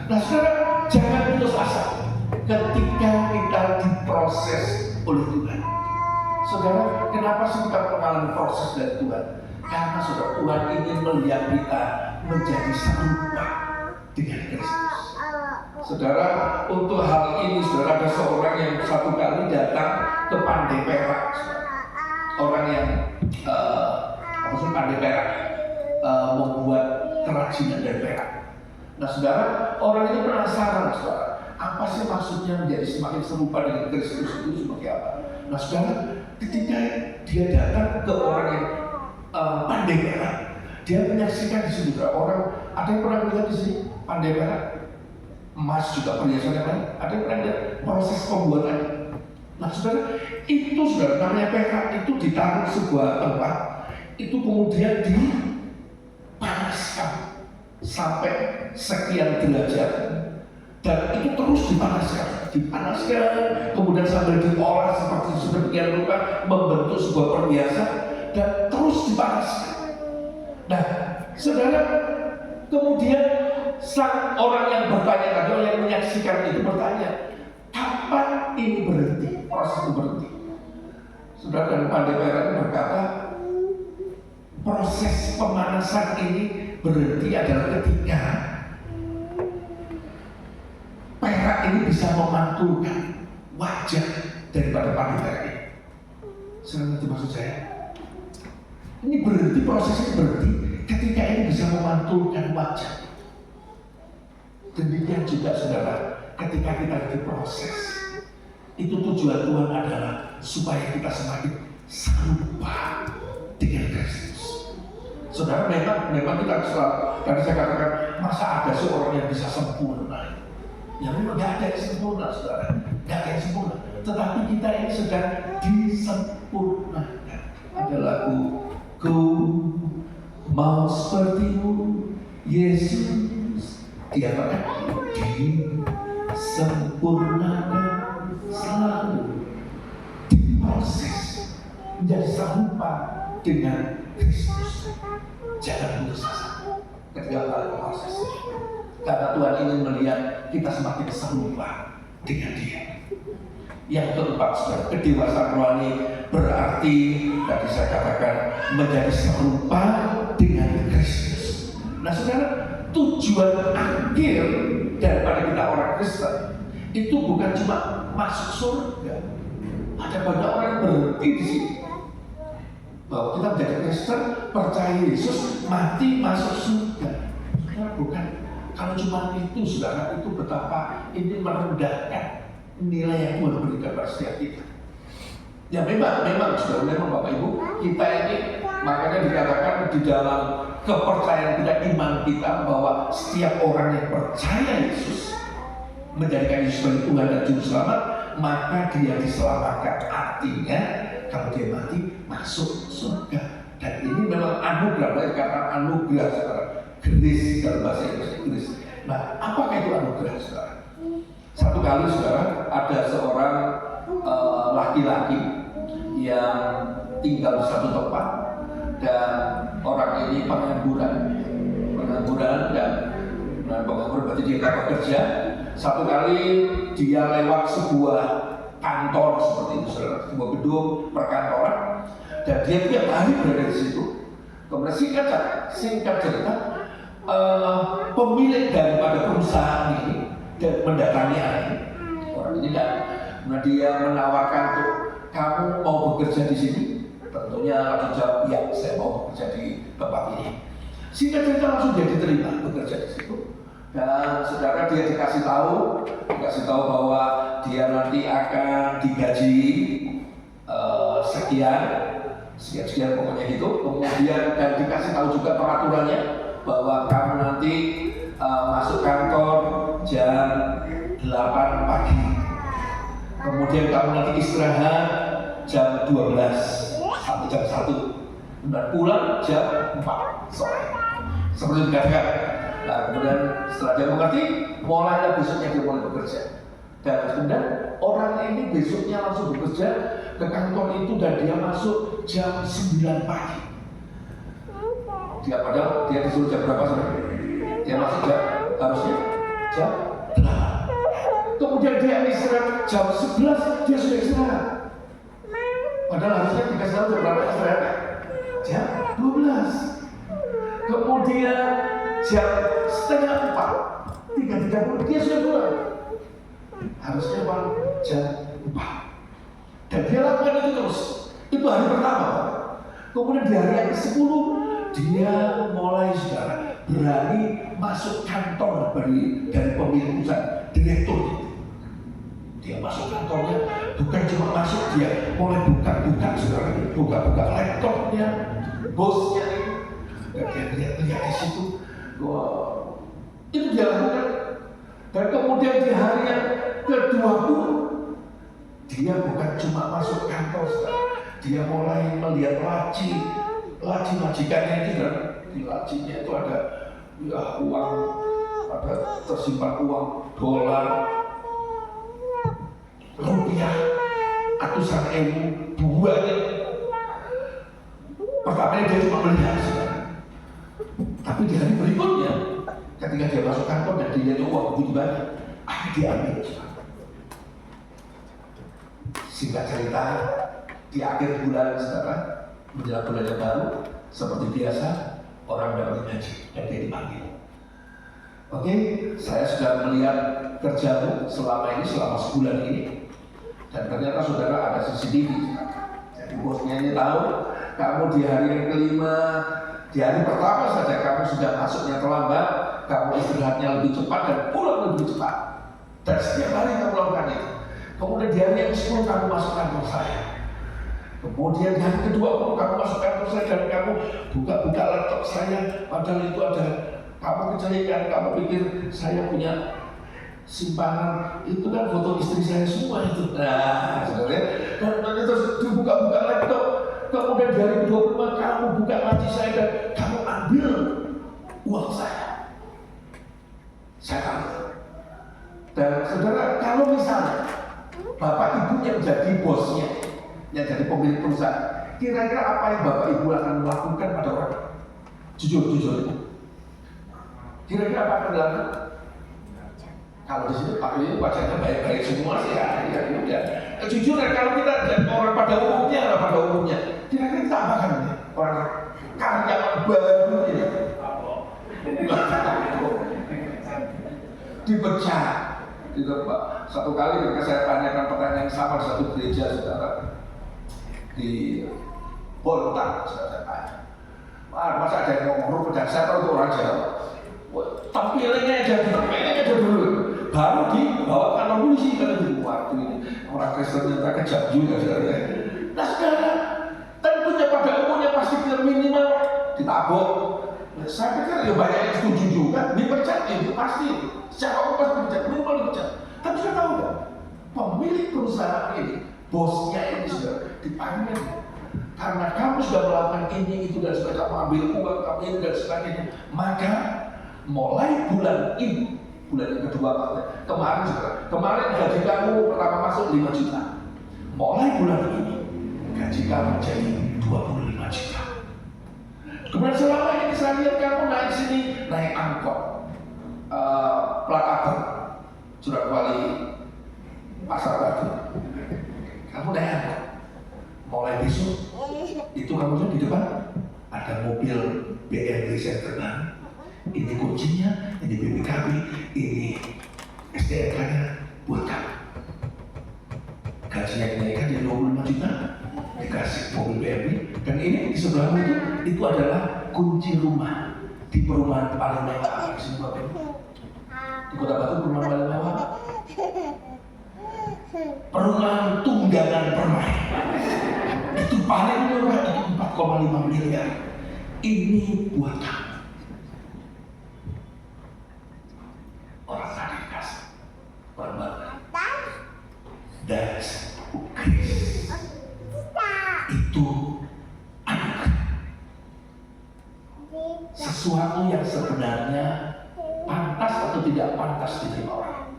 Nah saudara, jangan putus asa ketika kita diproses oleh Tuhan. Saudara, kenapa sih kita mengalami proses dari Tuhan? Karena saudara, Tuhan ingin melihat kita menjadi serupa dengan Kristus. Saudara, untuk hal ini saudara, ada seorang yang satu kali datang ke Pandai Perak. Orang yang Pandai Perak membuat kerajinan dari perak. Nah saudara, orang itu penasaran saudara, apa sih maksudnya menjadi semakin serupa dengan Kristus itu seperti apa? Nah saudara, ketika dia datang ke orang yang pandai perak, dia menyaksikan di sini orang, ada yang pernah lihat di sini pandai perak, emas juga perhiasan yang lain, ada yang pernah lihat proses pembuatan. Nah saudara, itu saudara namanya perak itu ditaruh sebuah tempat, itu kemudian dipanaskan sampai sekian derajat. Dan itu terus dipanaskan, kemudian sambil diolah seperti sedemikian rupa membentuk sebuah perhiasan dan terus dipanaskan. Nah, saudara, kemudian sang orang yang bertanya tadi, orang yang menyaksikan itu bertanya, kapan ini berhenti? Proses itu berhenti. Saudara, dan Pandai Perak berkata, proses pemanasan ini berhenti adalah ketika perak ini bisa memantulkan wajah daripada pandai perak ini. Saudara ngerti maksud saya? Ini berhenti, prosesnya berhenti ketika ini bisa memantulkan wajah. Demikian juga saudara, ketika kita diproses, itu tujuan Tuhan adalah supaya kita semakin serupa dengan Kristus. Saudara, memang kita selalu, tadi saya katakan, masa ada seorang yang bisa sempurna? Ya memang gak ada yang sempurna, saudara. Gak ada yang sempurna. Tetapi kita yang sedang disempurnakan. Ada lagu, Ku mau sepertimu, Yesus. Dia akan disempurnakan selalu, diproses menjadi serupa dengan Kristus. Jangan putus asa ketika dalam proses, karena Tuhan ingin melihat kita semakin serupa dengan Dia. Yang keempat, saudara, kedewasaan rohani berarti tadi saya katakan menjadi serupa dengan Kristus. Nah saudara, tujuan akhir daripada kita orang Kristen itu bukan cuma masuk surga. Ada banyak orang yang berhenti di sini, bahwa kita menjadi Kristen, percaya Yesus, mati masuk surga. Saudara, bukan. Kalau cuma itu, saudara, itu betapa ini merendahkan nilai yang Tuhan berikan pada setiap kita. Ya memang saudara, memang Bapak Ibu, kita ini makanya dikatakan di dalam kepercayaan kita, iman kita, bahwa setiap orang yang percaya Yesus, menjadikan Yesus sebagai Tuhan dan Juru Selamat, maka dia diselamatkan. Artinya kalau dia mati masuk surga. Dan ini memang anugerah, karena anugerah saudara, grace dalam bahasa Inggris. Nah, apakah itu anugerah saudara? Satu kali saudara, ada seorang laki-laki yang tinggal di satu tempat, dan orang ini pengangguran dan pengangguran berarti dia tak bekerja. Satu kali dia lewat sebuah kantor seperti itu, saudara, sebuah gedung perkantoran, dan dia tiap hari berada di situ. Kemudian singkat cerita, pemilik daripada perusahaan ini dan mendatangi orang ini kan, nah dia menawarkan untuk kamu mau bekerja di sini, tentunya langsung jawab ya, saya mau bekerja di tempat ini. Sehingga cerita langsung dia diterima bekerja di situ. Dan saudara dia dikasih tahu bahwa dia nanti akan digaji sekian pokoknya gitu. Kemudian dan dikasih tahu juga peraturannya bahwa kamu nanti masuk kantor jam 8 pagi. Kemudian kamu nanti istirahat jam 12 sampai jam 1 dan pulang jam 4 sore. Seperti dikatakan. Nah, kemudian setelah dia mengerti, mulailah besoknya dia mulai bekerja. Dan kemudian orang ini besoknya langsung bekerja ke kantor itu dan dia masuk jam 9 pagi. Padahal dia disuruh jam berapa sebenarnya? Dia masuk harusnya jam 8. Kemudian dia istirahat jam 11, dia sudah istirahat. Padahal harusnya dikasih tahu jam berapa istirahat? Jam 12. Kemudian jam setengah 4, 3:30 dia sudah pulang. Harusnya jam 4. Dan dia lakukan itu terus. Itu hari pertama. Kemudian di hari yang ke-10 dia mulai saudara berani masuk kantor dari pemilik perusahaan, direktur. Dia masuk kantornya, bukan cuma masuk, dia mulai buka-buka saudara, buka-buka laptopnya, bosnya ini. Dan dia lihat di situ. Wow. Itu dia lakukan. Dan kemudian di hari yang ke-20 dia bukan cuma masuk kantor, dia mulai melihat laci majikannya itu kan. Di lacinya itu ada uang, ada tersimpan uang dolar, rupiah, ratusan ribu, banyak. Pertamanya dia cuma melihat. Tapi di hari berikutnya, ketika dia masuk kantor dan dilihat uang begitu banyak, dia ambil. Singkat cerita, di akhir bulan sekarang, menjelang bulan yang baru, seperti biasa, orang dapat gaji dan dia dipanggil. Oke, saya sudah melihat kerjamu selama sebulan ini, dan ternyata saudara ada CCTV. Jadi bosnya ini tahu, kamu di hari yang kelima, di hari pertama saja kamu sudah masuknya terlambat, kamu istirahatnya lebih cepat dan pulang lebih cepat. Dan setiap hari kamu lakukan itu. Kemudian di hari yang ke-10 kamu masuk kantor saya. Kemudian di hari ke-20 kamu masuk kantor saya dan kamu buka-buka laptop saya. Padahal itu ada kamu keceriaan, kamu pikir saya punya simpanan itu kan foto istri saya semua itu. Nah, saudara, dan terus dibuka-buka laptop. Kemudian di hari ke-25 kamu buka laci saya dan kamu ambil uang saya. Saya tahu. Dan saudara, kalau misalnya bapak ibu yang jadi bosnya, yang jadi pemilik perusahaan, kira-kira apa yang bapak ibu akan melakukan pada orang? Jujur. Kira-kira apa akan dilakukan? Kalau di sini Pak ini wajahnya baik-baik semua sih ya. Jujur ya, kalau kita orang pada umumnya, kira-kira kita apa kan ini? Orang karyawan baru ini, dipecat. Gitu Pak. Satu kali ketika saya tanyakan pertanyaan yang sama di satu gereja saudara di Bontang, saya tanya, masa ada yang ngomong dan saya tahu itu orang Jawa. Tampilnya aja dulu, baru dibawa ke kantor polisi karena di waktu ini orang Kristen yang kejam juga saudara. Nah sekarang tentunya pada umumnya pasti minimal ditabok. Saya pikir ya banyak yang setuju juga, dipecat itu pasti. Secara umum pasti dipecat, minimal dipecat. Tapi saya tahu nggak, pemilik perusahaan ini, bosnya ini sudah dipanggil. Karena kamu sudah melakukan ini, itu, dan sudah kamu ambil uang, kamu ini, dan sebagainya. Maka mulai bulan ini, bulan yang kedua, kemarin gaji kamu pertama masuk 5 juta. Mulai bulan ini, gaji kamu jadi 25 juta. Kemudian selama ini saya lihat kamu naik sini, naik angkot, plat abang, Surat Wali, Pasar Batu. Kamu naik angkot. Mulai besok, itu kamu di depan ada mobil BMW Centerman ini kuncinya, ini BPKB, ini SDNK-nya buat kamu. Gajinya dinaikkan dari 25 juta, dikasih mobil BMW, dan ini di sebelahmu itu adalah kunci rumah di perumahan paling mewah di sini Bapak Ibu. Di Kota Batu perumahan paling mewah, perumahan Tunggangan Permai, itu paling murah, itu 4,5 miliar. Ini buat kamu. Orang tadi dikasih perbankan. That's grace. Itu anugerah. Sesuatu yang sebenarnya pantas atau tidak pantas diterima orang.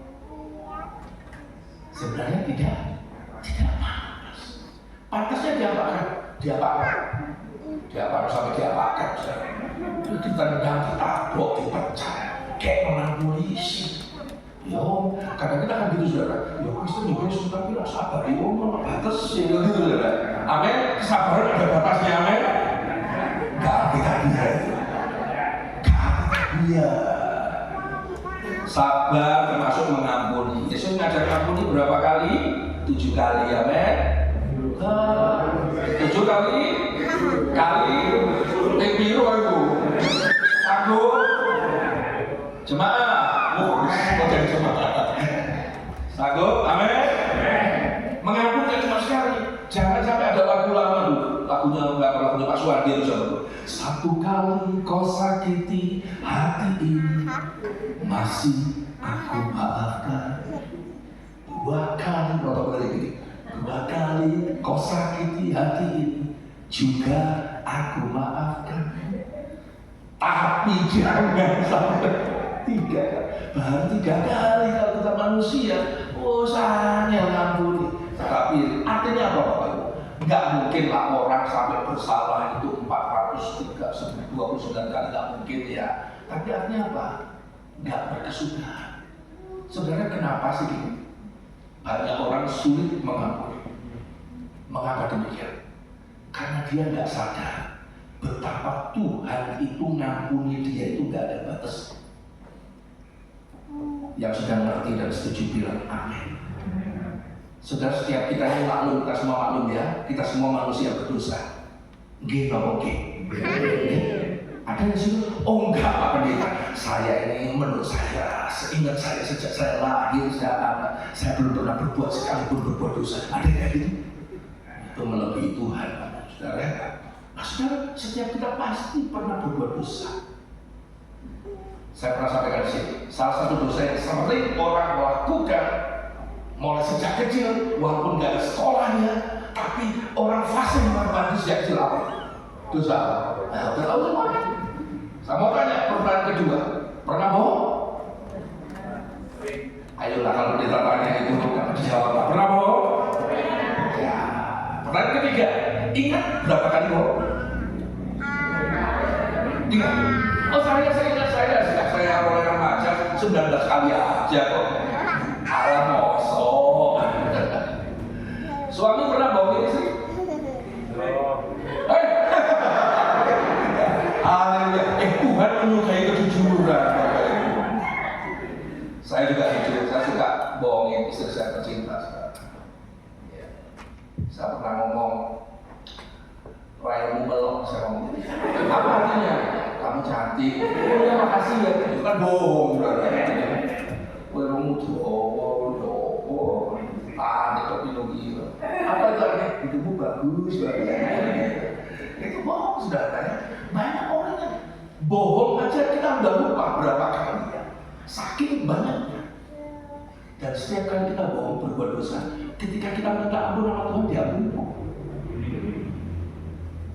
Sebenarnya tidak pantas. Pantasnya diapakan sampai diapakan. Itu ditendang, ditabok, dipecah, kayak orang polisi. Yo, kadang kita kan gitu saudara. Yo, Kristen tapi lah sabar. Yo, memang batas ya gitu saudara. Amin. Sabar ada batasnya, amin. Gak kita itu. Iya. Sabar termasuk mengampuni. Yesus ngajar ampuni berapa kali? 7 kali, amin. 7 kali. Biru itu. Aku jemaah. Mau jadi jemaah. Sanggup? Amin. Mengampuni kan cuma sekali. Jangan sampai ada lagu lama dulu. Lagunya Pak Suwardi itu sama. 1 kali kau sakiti hati ini, masih aku maafkan. 2 kali protokol ini. 2 kali kau sakiti hati ini, juga aku maafkan. Tapi jangan sampai 3 kali. Baru 3 kali kalau kita manusia. Oh, saya ngampuni. Tapi artinya apa Bapak Ibu? Nggak mungkin lah orang sampai bersalah itu 429 kali, nggak mungkin ya. Tapi artinya apa? Nggak berkesudahan. Sebenarnya kenapa sih gitu? Banyak orang sulit mengampuni. Mengapa demikian? Karena dia nggak sadar betapa Tuhan itu ngampuni dia itu nggak ada batas. Yang sudah ngerti dan setuju bilang amin. Saudara, setiap kita ini maklum, kita semua maklum ya, kita semua manusia berdosa. Nggih, oke. Ada yang sini, oh enggak Pak Pendeta, saya ini menurut saya, seingat saya sejak saya lahir, saya belum pernah berbuat sekalipun berbuat dosa. Ada yang kayak gitu? Itu melebihi Tuhan, saudara. Nah, saudara, setiap kita pasti pernah berbuat dosa. Saya pernah sampaikan di sini, salah satu dosa yang sering orang lakukan mulai sejak kecil, walaupun nggak ada sekolahnya, tapi orang fase mengorbankan sejak kecil apa? Dosa. Nah, terlalu mana? Saya mau tanya, pertanyaan kedua, pernah bohong? Ayolah kalau kita tanya itu nggak dijawab. Pernah bohong? Ya. Pertanyaan ketiga, ingat berapa kali bohong? Ingat? Oh saya ingat sejak saya mulai remaja 19 kali aja kok. Alam mosok. Suami pernah bohongin istri? Haleluya. Tuhan menyukai kejujuran. Saya juga jujur, saya suka bohongin istri saya tercinta. Saya pernah ngomong, rayamu melok, saya ngomong. Apa artinya? Kamu cantik. Oh ya makasih ya. Itu kan bohong. Kamu doa, panik tapi logi. Apa itu artinya? Hidupmu bagus banget. Itu bohong saudara. Banyak orang yang bohong aja kita udah lupa berapa kali. Saking banyaknya. Dan setiap kali kita bohong berbuat dosa, ketika kita minta ampun sama Tuhan diampuni.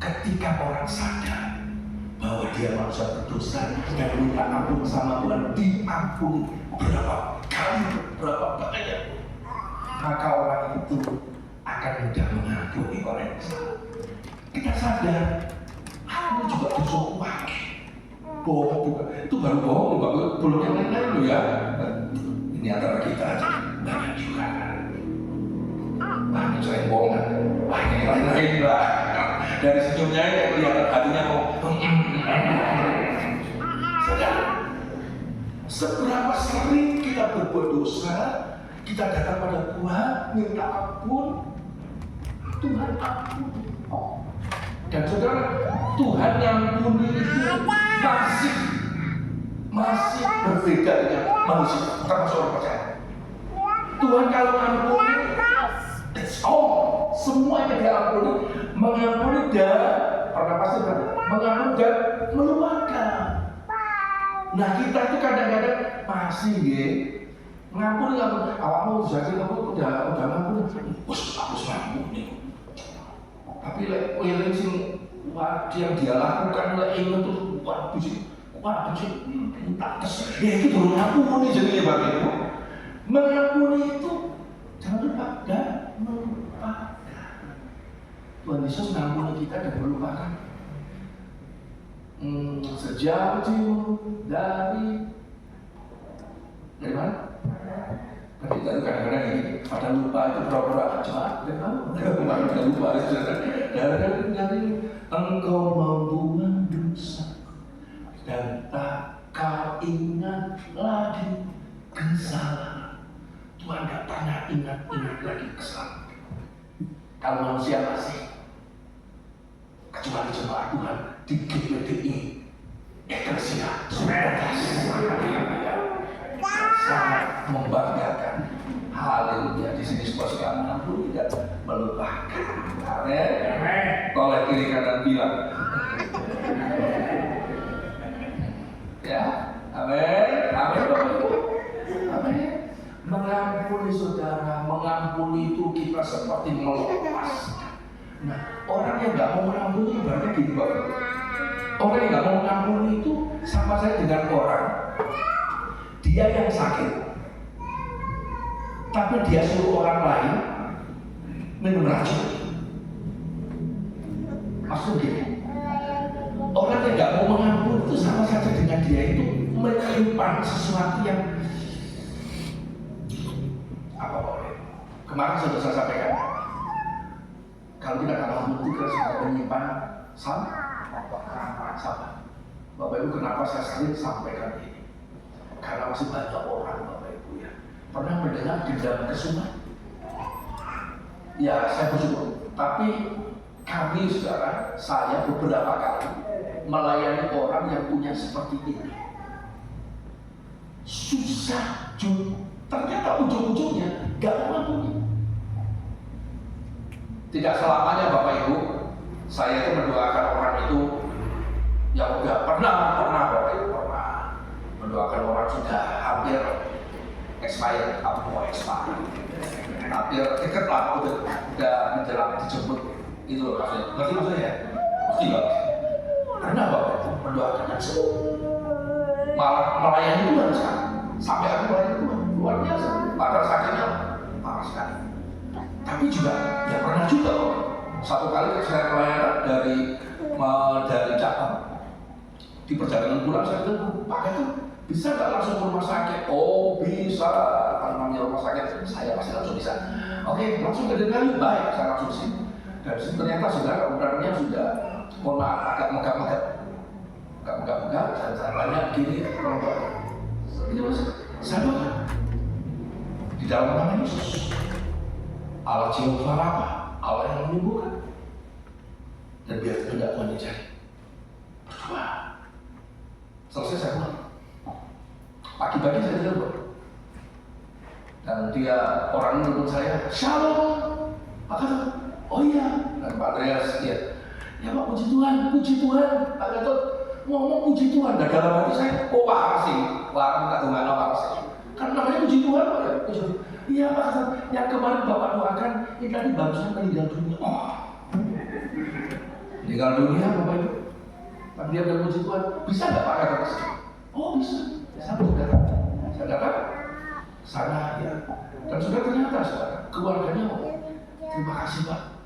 Ketika orang sadar bahwa dia manusia berdosa dan minta ampun sama Tuhan, diampuni berapa kali, berapa banyak, maka orang itu akan mudah mengampuni orang yang salah. Kita sadar, aku juga dosa pakai bohong juga, itu baru bohong, belum yang lain-lain loh ya. Ini antara kita aja, banyak juga. Banyak saya bohongan, banyak yang lain-lain lah. Dari senyumnya ya kelihatan hatinya mau. Saudara, seberapa sering kita berbuat dosa, kita datang pada Tuhan, minta ampun, Tuhan ampuni. Dan saudara, Tuhan yang ampuni itu masih berbeda dengan manusia, termasuk orang percaya. Tuhan kalau ampuni, it's all, semuanya dia ampuni, mengampuni dan mengampuni dan melupakan. Nah kita itu kadang-kadang masih ngampuni. Awakmu jadi kamu udah ngampuni, aku ngampuni. Tapi eling sing yang dia lakukan ingat tuh waduh sih tak kes. Ya itu baru ngampuni jadinya Bapak Ibu. Mengampuni itu jangan lupa dan melupakan. Tuhan Yesus mengampuni kita dan melupakan. Sejauh dari mana? Tapi kita kadang-kadang ini pada lupa itu pura-pura cuma kita lupa dari engkau membuang dosa dan tak kau ingat lagi kesalahan. Tuhan gak pernah ingat lagi kesalahan. Kalau manusia masih kecuali jemaat Tuhan di GPDI Eklesia Sumberdas sangat membanggakan. Haleluya. Di sini sekolah ampun tidak melupakan. Amin. Toleh kiri kanan bilang. Ya, amin. Amin Bapak Ibu. Amin. Mengampuni saudara, mengampuni itu kita seperti melepaskan. Nah, orang yang nggak mau mengampuni berarti gini Bapak Ibu. Orang yang nggak mau mengampuni itu sama saya dengan orang. Dia yang sakit, tapi dia suruh orang lain minum racun. Maksudnya, orang yang nggak mau mengampuni itu sama saja dengan dia itu menyimpan sesuatu yang apa boleh. Kemarin sudah saya sampaikan, kalau kita nggak mengampuni kita sudah menyimpan sampah. Bapak Ibu, kenapa saya sering sampaikan ini? Karena masih banyak orang Bapak Ibu ya pernah mendengar dendam ke sungai. Ya saya bersyukur. Tapi kami saudara, saya beberapa kali melayani orang yang punya seperti ini. Susah ternyata ujung-ujungnya gak mengampuni. Tidak selamanya Bapak Ibu saya itu mendoakan orang itu yang udah pernah Bapak Ibu mendoakan orang sudah hampir expired, hampir dekat lah, udah menjelang dijemput, itu loh maksudnya. Ngerti maksudnya ya? Ngerti nggak? Karena Bapak itu mendoakan yang sembuh, malah melayani Tuhan sekarang. Sampai aku melayani Tuhan, luar biasa. Padahal sakitnya parah sekali. Tapi juga, ya pernah juga Bapak. Satu kali saya pelayanan dari Jakarta, di perjalanan pulang saya bilang, Pak itu bisa nggak langsung ke rumah sakit? Oh bisa, kalau namanya rumah sakit saya pasti langsung bisa. Oke, langsung ke Denali, baik, saya langsung sini. Dan ternyata saudara ukurannya sudah, mohon maaf, agak megap-megap. Saya banyak gini, ini mas, saya doa di dalam nama Yesus, Allah Jehovah Rafa, Allah yang menyembuhkan, dan biar tidak Tuhan dicari. Berdoa. Selesai saya pulang. Pagi-pagi saya telepon. Dan dia orang menurut saya, Shalom. Pak Gatot, oh iya. Dan Pak Andreas, ya Pak puji Tuhan. Pak Gatot ngomong puji Tuhan. Dan dalam hati saya, oh parah sih. Minta Tuhan parah sih. Kan namanya puji Tuhan Pak ya. Iya Pak Gatot, yang kemarin Bapak doakan, ini tadi barusan meninggal dunia. Oh. Meninggal dunia Bapak Ibu. Tapi dia bilang puji Tuhan, bisa nggak Pak Gatot? Oh bisa. Saya datang sana ya. Dan sudah ternyata saudara, keluarganya terima kasih Pak.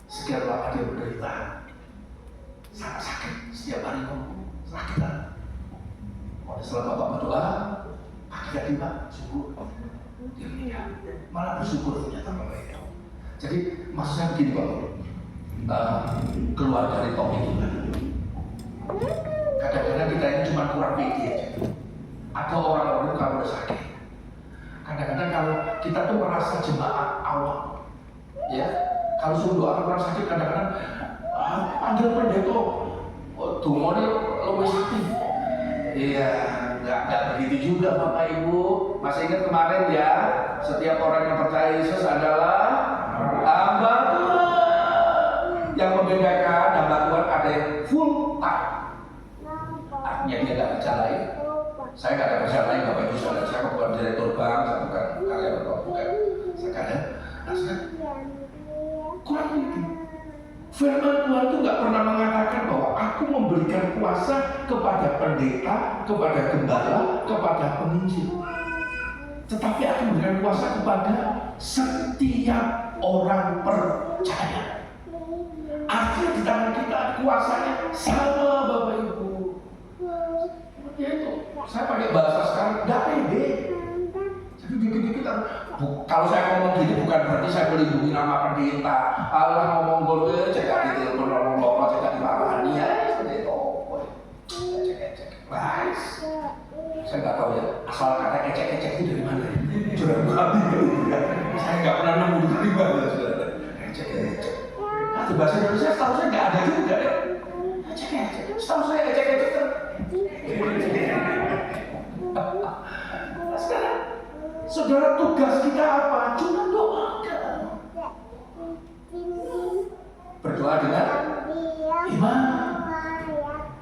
Sekian lama dia menderita, sangat sakit setiap hari sakitan. Setelah Bapak berdoa, pagi tadi Pak syukur dia meninggal. Malah bersyukur ternyata Bapak itu. Jadi maksud saya begini Bapak, keluar dari topik kita. Kadang-kadang kita ini cuma kurang pede aja. Ada orang-orang kalau udah sakit. Kadang-kadang kalau kita tuh merasa jemaat awam, ya, kalau suruh doakan orang sakit kadang-kadang panggil pendeta, tumornya lebih sakit. Iya, nggak begitu juga Bapak Ibu. Masih ingat kemarin ya, setiap orang yang percaya Yesus adalah hamba Tuhan. Yang membedakan hamba Tuhan ada yang full time, artinya dia nggak kerja lain. Saya nggak ada kerja lain Bapak Ibu saudara. Saya bukan direktur bank, saya bukan karyawan bank, bukan. Saya nggak ada. Nah, saya kurang itu. Firman Tuhan itu nggak pernah mengatakan bahwa aku memberikan kuasa kepada pendeta, kepada gembala, kepada penginjil. Tetapi aku memberikan kuasa kepada setiap orang percaya. Artinya di tangan kita kuasanya sama Bapak Ibu. Itu saya pakai bahasa sekarang nggak pede. Jadi dikit-dikit kalau saya ngomong gini bukan berarti saya melindungi nama pendeta. Allah ngomong gue cek di telepon ngomong bapak cek di marahani ya seperti itu. Cek. Guys, saya nggak tahu ya asal kata ecek itu dari mana ya. Sudah berarti saya nggak pernah nemu dari mana sudah. Ecek. Nah, di bahasa Indonesia setahu saya nggak ada juga ya. Ecek. Setahu saya ecek. Sekarang, saudara tugas kita apa? Cuma doakan. Berdoa dengan iman.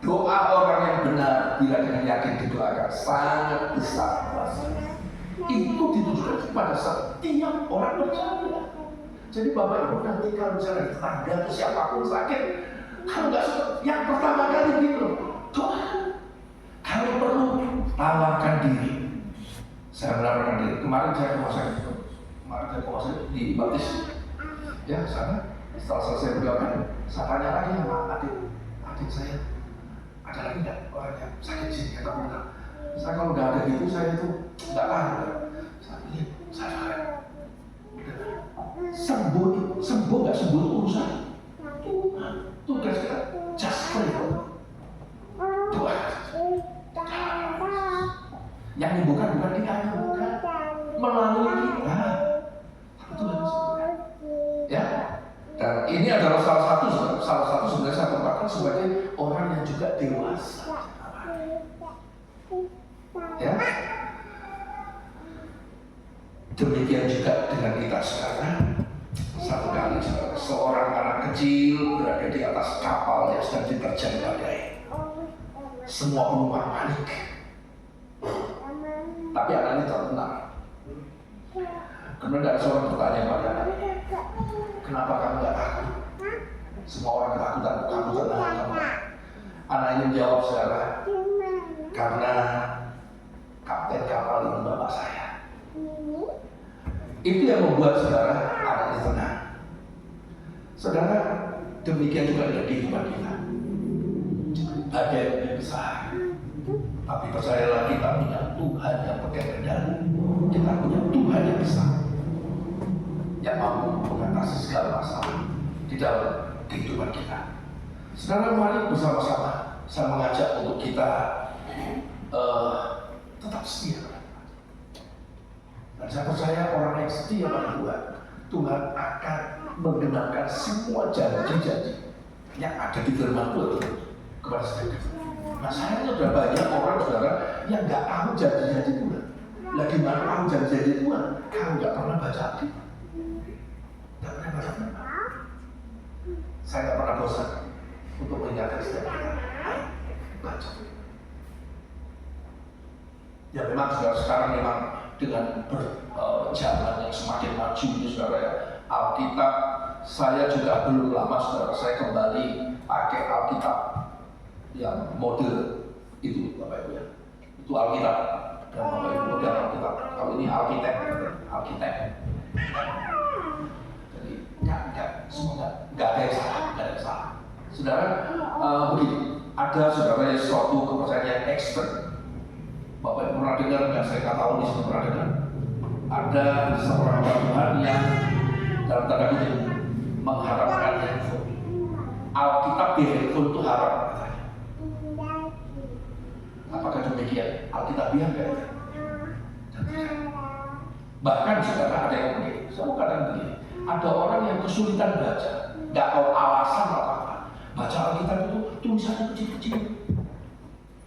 Doa orang yang benar bila dengan yakin didoakan sangat besar kuasanya. Itu ditujukan kepada setiap orang percaya. Jadi Bapak Ibu nanti kalau misalnya tetangga atau siapapun sakit, kalau nggak suka, yang pertama kali gitu, doa. Kalau perlu tawarkan diri. Saya menawarkan diri. Kemarin saya ke rumah di baptis. Ya sana. Setelah selesai berdoakan, saya tanya lagi sama adik saya, ada lagi nggak orang yang sakit sini? Kata bilang, saya kalau nggak ada gitu saya itu nggak tahu. Saya sembuh nggak sembuh itu urusan tugas kita just pray. Doa. Yang menyembuhkan bukan kita, bukan melalui kita. Itu yang disebutkan. Ya. Dan ini adalah salah satu sebenarnya saya tempatkan sebagai orang yang juga dewasa. Ya. Demikian juga dengan kita sekarang. Satu kali seorang anak kecil berada di atas kapal yang sedang diterjang badai. Semua penumpang panik. Tapi anak ini tertenang. Kemudian ada seorang bertanya pada anak, kenapa kamu gak takut? Semua orang ketakutan, kamu tenang. Anak ini menjawab, saudara, karena kapten kapal ini bapak saya. Itu yang membuat saudara anak ini tenang. Saudara, demikian juga dengan kehidupan kita. Ada yang besar, tapi percayalah kita punya Tuhan yang pegang kendali. Kita punya Tuhan yang besar, yang mampu mengatasi segala masalah di dalam kehidupan kita. Saudara, mari bersama-sama saya mengajak untuk kita tetap setia. Dan saya percaya orang yang setia pada Tuhan akan menggenapkan semua janji-janji yang ada di firman Tuhan kepada setiap kita. Nah, saya sudah banyak orang saudara yang nggak tahu janji-janji Tuhan. Lagi mana tahu janji-janji Tuhan kalau nggak pernah baca Alkitab. Nggak pernah baca firman. Saya nggak pernah bosan untuk mengingatkan setiap kita. Baca. Ya memang saudara sekarang memang dengan berjalan yang semakin maju ini saudara ya. Alkitab saya juga belum lama saudara saya kembali pakai Alkitab yang model itu Bapak Ibu ya. Itu Alkitab dan Bapak Ibu model Alkitab. Kalau ini Alkitab. Jadi nggak ada yang salah. Saudara begini, ada saudara suatu kepercayaan yang ekstrim. Bapak Ibu pernah dengar dan saya nggak tahu di sini pernah dengar. Ada seorang Tuhan yang dalam tanda kutip mengharapkan handphone. Alkitab di handphone itu haram katanya. Apakah demikian? Alkitabiah enggak ya? Bahkan saudara ada yang begini, saya kadang begini, ada orang yang kesulitan baca, nggak tahu alasan apa-apa. Baca Alkitab itu tulisannya kecil-kecil.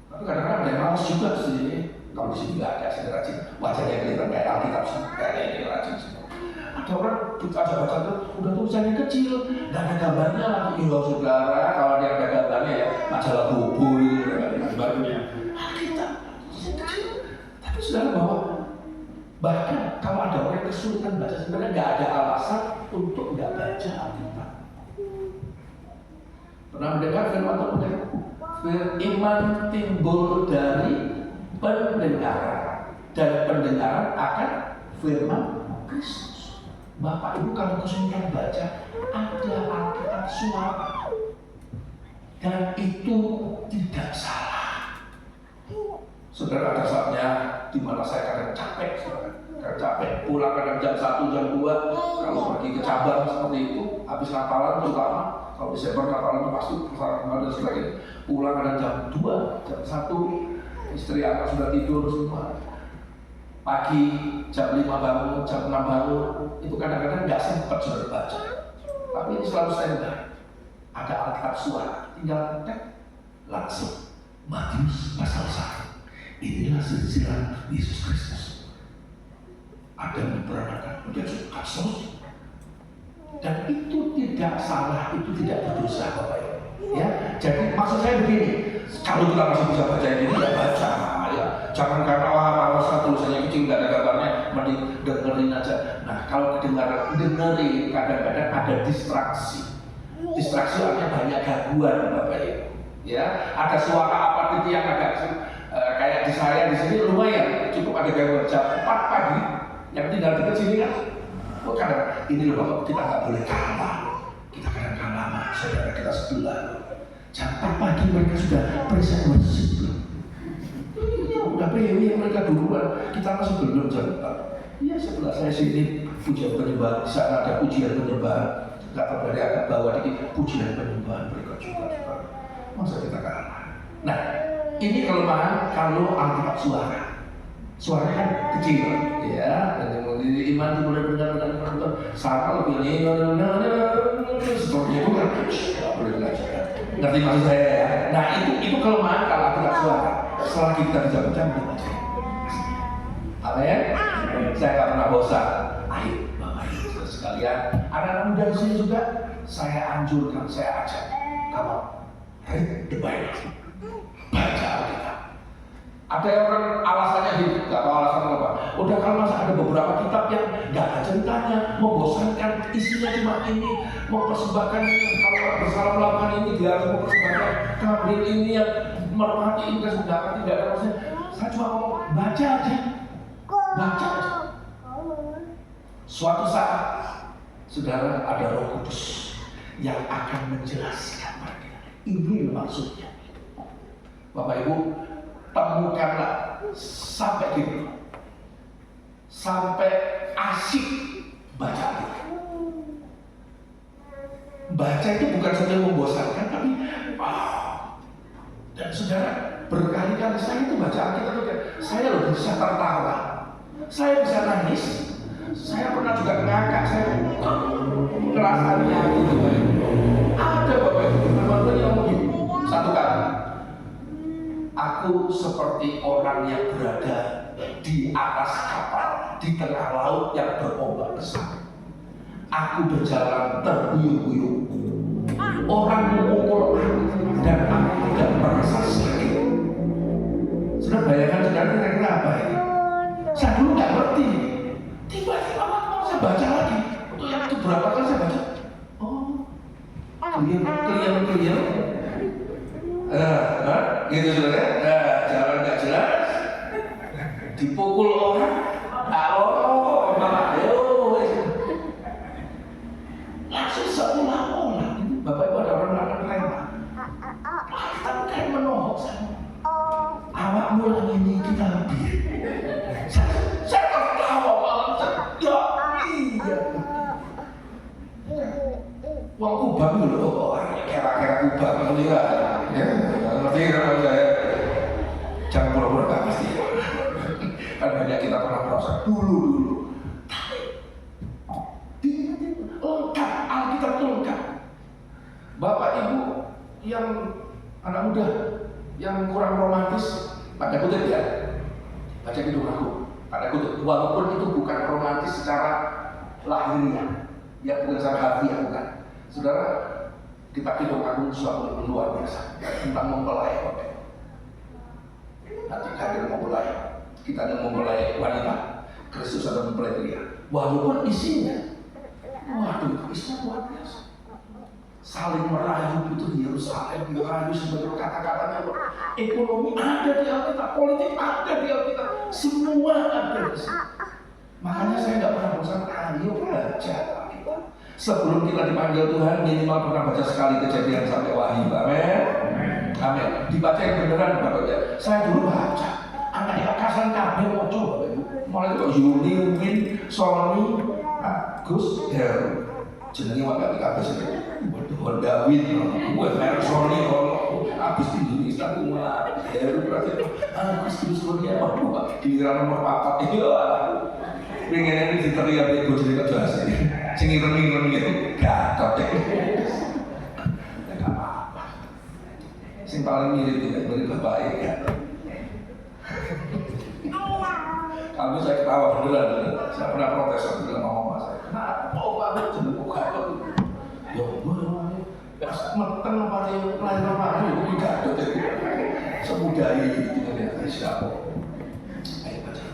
Tapi kadang-kadang ada yang malas juga sih. Kalau di sini nggak ada, saya rajin. Wajahnya kelihatan kayak Alkitab sih, kayak ini rajin semua. Ada orang kita baca itu udah tulisannya kecil, nggak ada gambarnya lagi. Ya saudara, kalau dia ada gambarnya ya majalah Bobo itu, gambarnya. Alkitab kecil. Tapi saudara bahwa bahkan kalau ada orang yang kesulitan baca, sebenarnya nggak ada alasan untuk nggak baca Alkitab. Pernah mendengar firman Tuhan? Iman timbul dari pendengaran, dan pendengaran akan firman Kristus. Bapak Ibu kalau kesulitan baca, ada Alkitab suara, dan itu tidak salah. Saudara, ada saatnya di mana saya kadang capek, kadang capek pulang kadang jam 1, jam 2, kalau pergi ke cabang seperti itu, habis Natalan terutama, kalau Desember Natalan itu pasti persamaan dan sebagainya, pulang kadang jam 2, jam 1, istri anak sudah tidur semua. Pagi jam 5 bangun, jam 6 bangun, itu kadang-kadang nggak sempat sudah baca. Tapi ini selalu standby. Ada Alkitab suara, tinggal tek, langsung Matius pasal 1. Inilah silsilah Yesus Kristus. Ada yang diperanakan menjadi kasus, dan itu tidak salah, itu tidak berdosa, Bapak Ibu. Ya, jadi maksud saya begini, kalau kita masih bisa baca ini, ya baca. Ya, jangan karena wah tulisannya kecil nggak ada gambarnya, mending dengerin aja. Nah, kalau dengerin kadang-kadang ada distraksi. Distraksi artinya banyak gangguan, Bapak Ibu. Ya, ada suara apa gitu yang agak kayak di saya di sini lumayan cukup ada gangguan jam 4 pagi yang tinggal dekat sini kan. Oh, kadang ini loh Bapak, kita nggak boleh kalah. Kita kadang kalah sama saudara kita sebelah. Jam 4 pagi mereka sudah periksa worship. Udah PW mereka duluan, kita masih belum jam 4. Iya, sebelah saya sini pujian penyembahan, di sana ada pujian penyembahan. Nggak tahu dari agak bawah dikit pujian penyembahan mereka juga. Masa kita kalah? Nah, ini kelemahan kalau Alkitab suara. Suaranya kan kecil, ya. Dan yang iman itu benar-benar sama lebih ini, seperti itu kan, nggak boleh belajar. Ngerti maksud saya ya? Nah, itu kelemahan kalau Alkitab suara. Selagi kita bisa baca, kita baca. Amin. Saya nggak pernah bosan. Ayo, Bapak Ibu sekalian, anak-anak muda di sini juga, saya anjurkan, saya ajak, kamu read the Bible. Baca Alkitab. Ada yang orang alasannya gitu, nggak tahu alasan apa. Udah kalau masa ada beberapa kitab yang nggak ada ceritanya, membosankan, isinya cuma ini, mempersembahkan ini, kalau orang bersalah melakukan ini dia harus mempersembahkan kambing ini yang merpati ini kesudahan tidak ada maksudnya. Saya cuma ngomong baca aja, baca aja. Suatu saat, saudara, ada Roh Kudus yang akan menjelaskan mereka. Ini maksudnya. Bapak Ibu, temukanlah sampai gitu, sampai asik baca itu. Baca itu bukan saja membosankan, tapi dan saudara berkali-kali saya itu baca Alkitab, saya loh bisa tertawa, saya bisa nangis, saya pernah juga ngakak, saya rasanya gitu. Ada Bapak Ibu teman-teman yang begini, satu kali. Aku seperti orang yang berada di atas kapal di tengah laut yang berombak besar. Aku berjalan terbuyung-buyung. Orang memukul aku dan aku tidak merasa sakit. Sudah bayangkan saudara kira-kira apa ini? Saya dulu nggak ngerti. Tiba-tiba waktu saya baca lagi. Untuk yang itu berapa kali saya baca? Oh, clear. Gitu saudara, jalan nggak jelas, dipukul orang, langsung seolah Bapak Ibu ada orang melakukan rema, kita kayak menohok saya, awakmu lagi ini kita habis, saya tertawa banget, ya iya, wong kubang dulu, kira-kira kubang itu ya. Ngerti kan saya campur dulu. Tapi lengkap, Alkitab itu lengkap. Bapak Ibu yang anak muda yang kurang romantis, pada kutip ya, baca hidung aku, pada kutip, walaupun itu bukan romantis secara lahiriah, ya bukan secara harfiah, bukan. Saudara, kita hidung aku suatu yang luar biasa tentang mempelai Bapak. Nanti kita ada mempelai wanita, Kristus ada mempelai pria. Walaupun isinya, waduh, isinya luar biasa. Saling merayu itu di Yerusalem, dirayu sebagai kata-katanya. Ekonomi ada di Alkitab, politik ada di Alkitab, semua ada di sini. Makanya saya nggak pernah bosan, ayo baca Alkitab. Sebelum kita dipanggil Tuhan, minimal pernah baca sekali Kejadian sampai Wahyu. Amin. Amin. Dibaca yang beneran, Bapak ya. Saya dulu baca. Anak akasan kabeh moco, Bapak Ibu. Mulai kok Yuni, Min, Sony, Agus, Heru. Jenenge wae kabeh sing waduh David, gue merek Sony, Agus di Indonesia kumula. Heru berarti Agus terus dia waduh Pak, giliran nomor 4 itu. Pengen ini diteriak ibu jadi kejelas ini. Sing ireng-ireng gitu, gatot deh. Enggak apa-apa. Sing paling mirip itu mirip bapak ya. Kamu saya ketawa beneran. Saya pernah protes waktu bilang mama saya. Kenapa? Oh Pak, jeneng gatot. Ya Allah, ya meteng apa yang lain apa itu gatot deh. Semudah itu ya siapa? Ayo baca.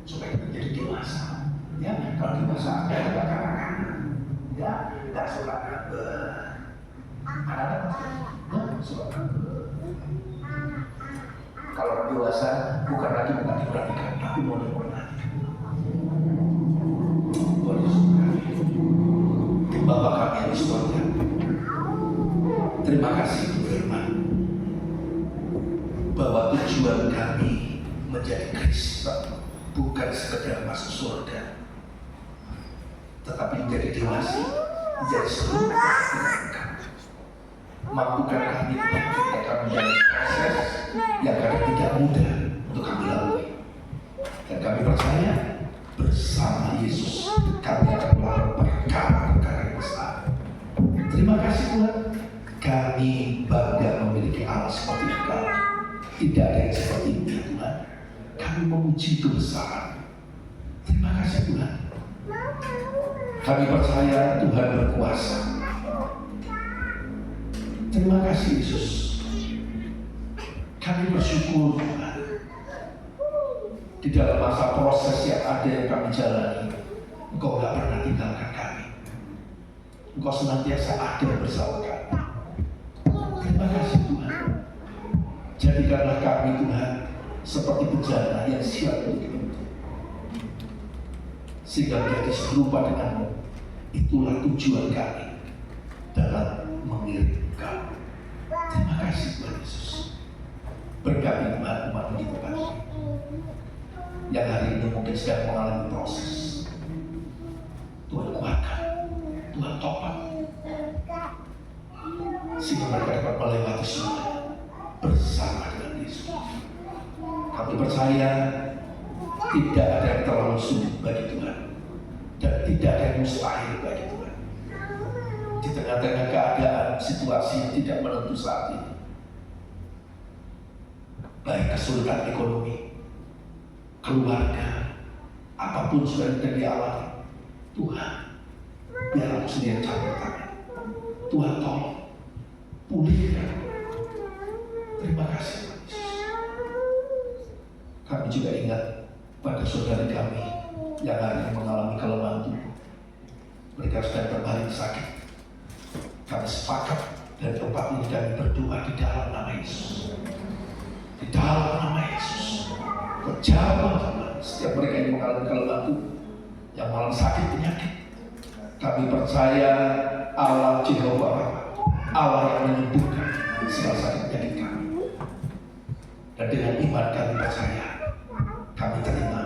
Supaya kita jadi dewasa, ya kalau dewasa ada kanak-kanak, ya nggak suka anak-anak ya suka kalau orang dewasa bukan lagi diperhatikan tapi mau diperhatikan. Bapak kami yang di surga, terima kasih firman bahwa tujuan kami menjadi Kristen bukan sekedar masuk surga, tetapi menjadi dewasa, menjadi serupa dengan Kami. Mampukan kami untuk akan menjalani proses yang kadang tidak mudah untuk kami lalui. Dan kami percaya bersama Yesus kami akan melakukan perkara-perkara yang besar. Terima kasih Tuhan, kami bangga memiliki Allah seperti Engkau. Tidak ada yang seperti ini Tuhan. Kami memuji kebesaran. Terima kasih Tuhan. Kami percaya Tuhan berkuasa. Terima kasih Yesus. Kami bersyukur Tuhan. Di dalam masa proses yang ada yang kami jalani, Engkau tidak pernah tinggalkan kami. Engkau senantiasa ada bersama kami. Terima kasih Tuhan. Jadikanlah kami Tuhan seperti bejana yang siap untuk dibentuk, sehingga menjadi serupa denganmu. Itulah tujuan kami dalam mengiring Kau. Terima kasih Tuhan Yesus. Berkati Tuhan umat di tempat ini yang hari ini mungkin sedang mengalami proses. Tuhan kuatkan, Tuhan topang, sehingga mereka dapat melewati semua bersama dengan Yesus. Kami percaya tidak ada yang terlalu sulit bagi Tuhan dan tidak ada yang mustahil bagi Tuhan. Di tengah-tengah keadaan situasi yang tidak menentu saat ini, baik kesulitan ekonomi, keluarga, apapun sudah tidak dialami, Tuhan biar aku sendiri campur tangan. Tuhan tolong pulihkan. Terima kasih Yesus. Kami juga ingat pada saudara kami yang hari ini mengalami kelemahan tubuh. Mereka sedang terbaring sakit. Kami sepakat dan tempat ini kami berdoa di dalam nama Yesus. Di dalam nama Yesus. Kejamah setiap mereka yang mengalami kelemahan tubuh, yang mengalami sakit penyakit. Kami percaya Allah Jehovah, Allah yang menyembuhkan segala sakit penyakit kami. Dan dengan iman kami percaya, kami terima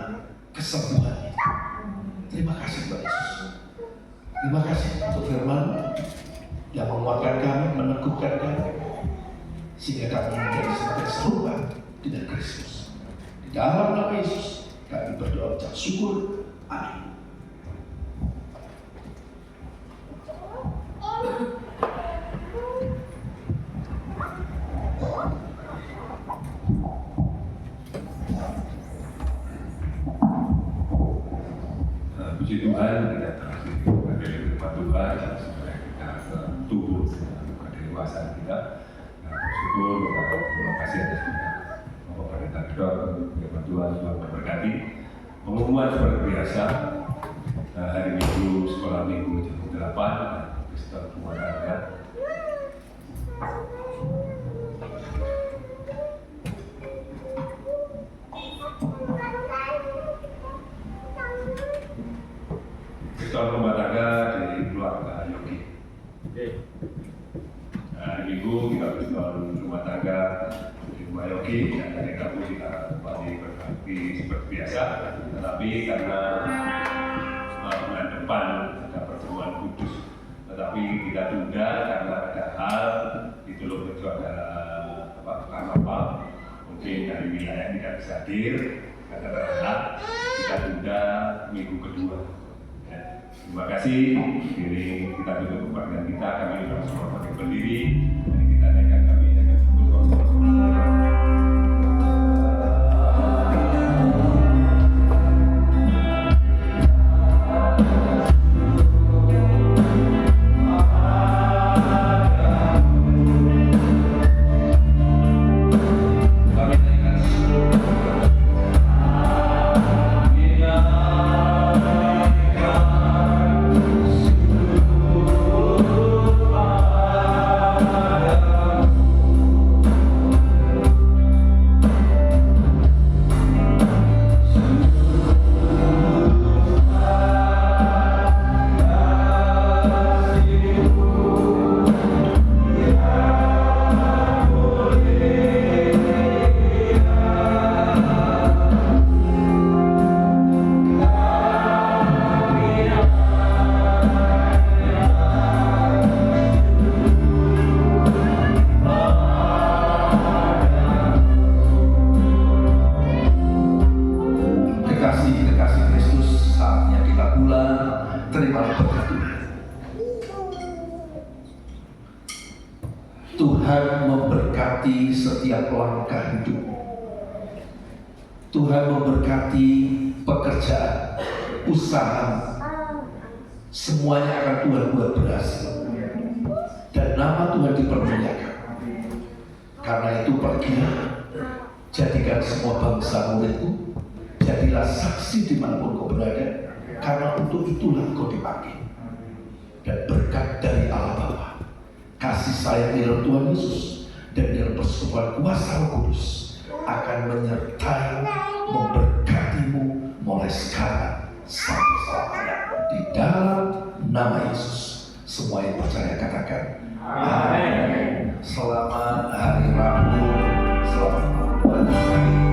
kesembuhan. Terima kasih Tuhan Yesus. Terima kasih untuk firman yang menguatkan kami, meneguhkan kami, sehingga kami menjadi semakin serupa dengan Kristus. Di dalam nama Yesus kami kami berdoa ucap syukur. Amin. Puji Tuhan, kita terkasih kepada firman Tuhan yang supaya kita tumbuh pada dewasa kita. Bersyukur, terima kasih atas Bapak Pendeta Dr. Firman Tuhan memberkati. Pengumuman seperti biasa, hari Minggu sekolah Minggu jam 8, Kristen rumah tangga. Kristen rumah tangga dari keluarga Yogi. Hari Minggu kita Kristen rumah tangga di rumah Yogi, dan hari Rabu kita kembali berbakti seperti biasa. Tetapi karena bulan depan ada pertemuan kudus, tetapi kita tunda karena ada hal di Teluk itu ada karnaval, mungkin dari wilayah tidak bisa hadir, karena terhadap kita tunda minggu kedua. Terima kasih. Ini kita tutup kebaktian kita. Kami sudah semua pakai berdiri. Mari kita naikkan kami dengan kekasih Kristus, saatnya kita pulang. Terima berkat Tuhan. Tuhan memberkati setiap langkah hidup. Tuhan memberkati pekerjaan, usaha, semuanya akan Tuhan buat berhasil. Dan nama Tuhan dipermuliakan. Karena itu pergilah, jadikan semua bangsa muridku. Jadilah saksi dimanapun kau berada, karena untuk itulah kau dipanggil. Dan berkat dari Allah Bapa, kasih sayang di dalam Tuhan Yesus, dan di dalam persekutuan kuasa Roh Kudus akan menyertai, memberkatimu mulai sekarang sampai selamanya. Di dalam nama Yesus, semua yang percaya katakan amin. Selamat hari Rabu, selamat malam.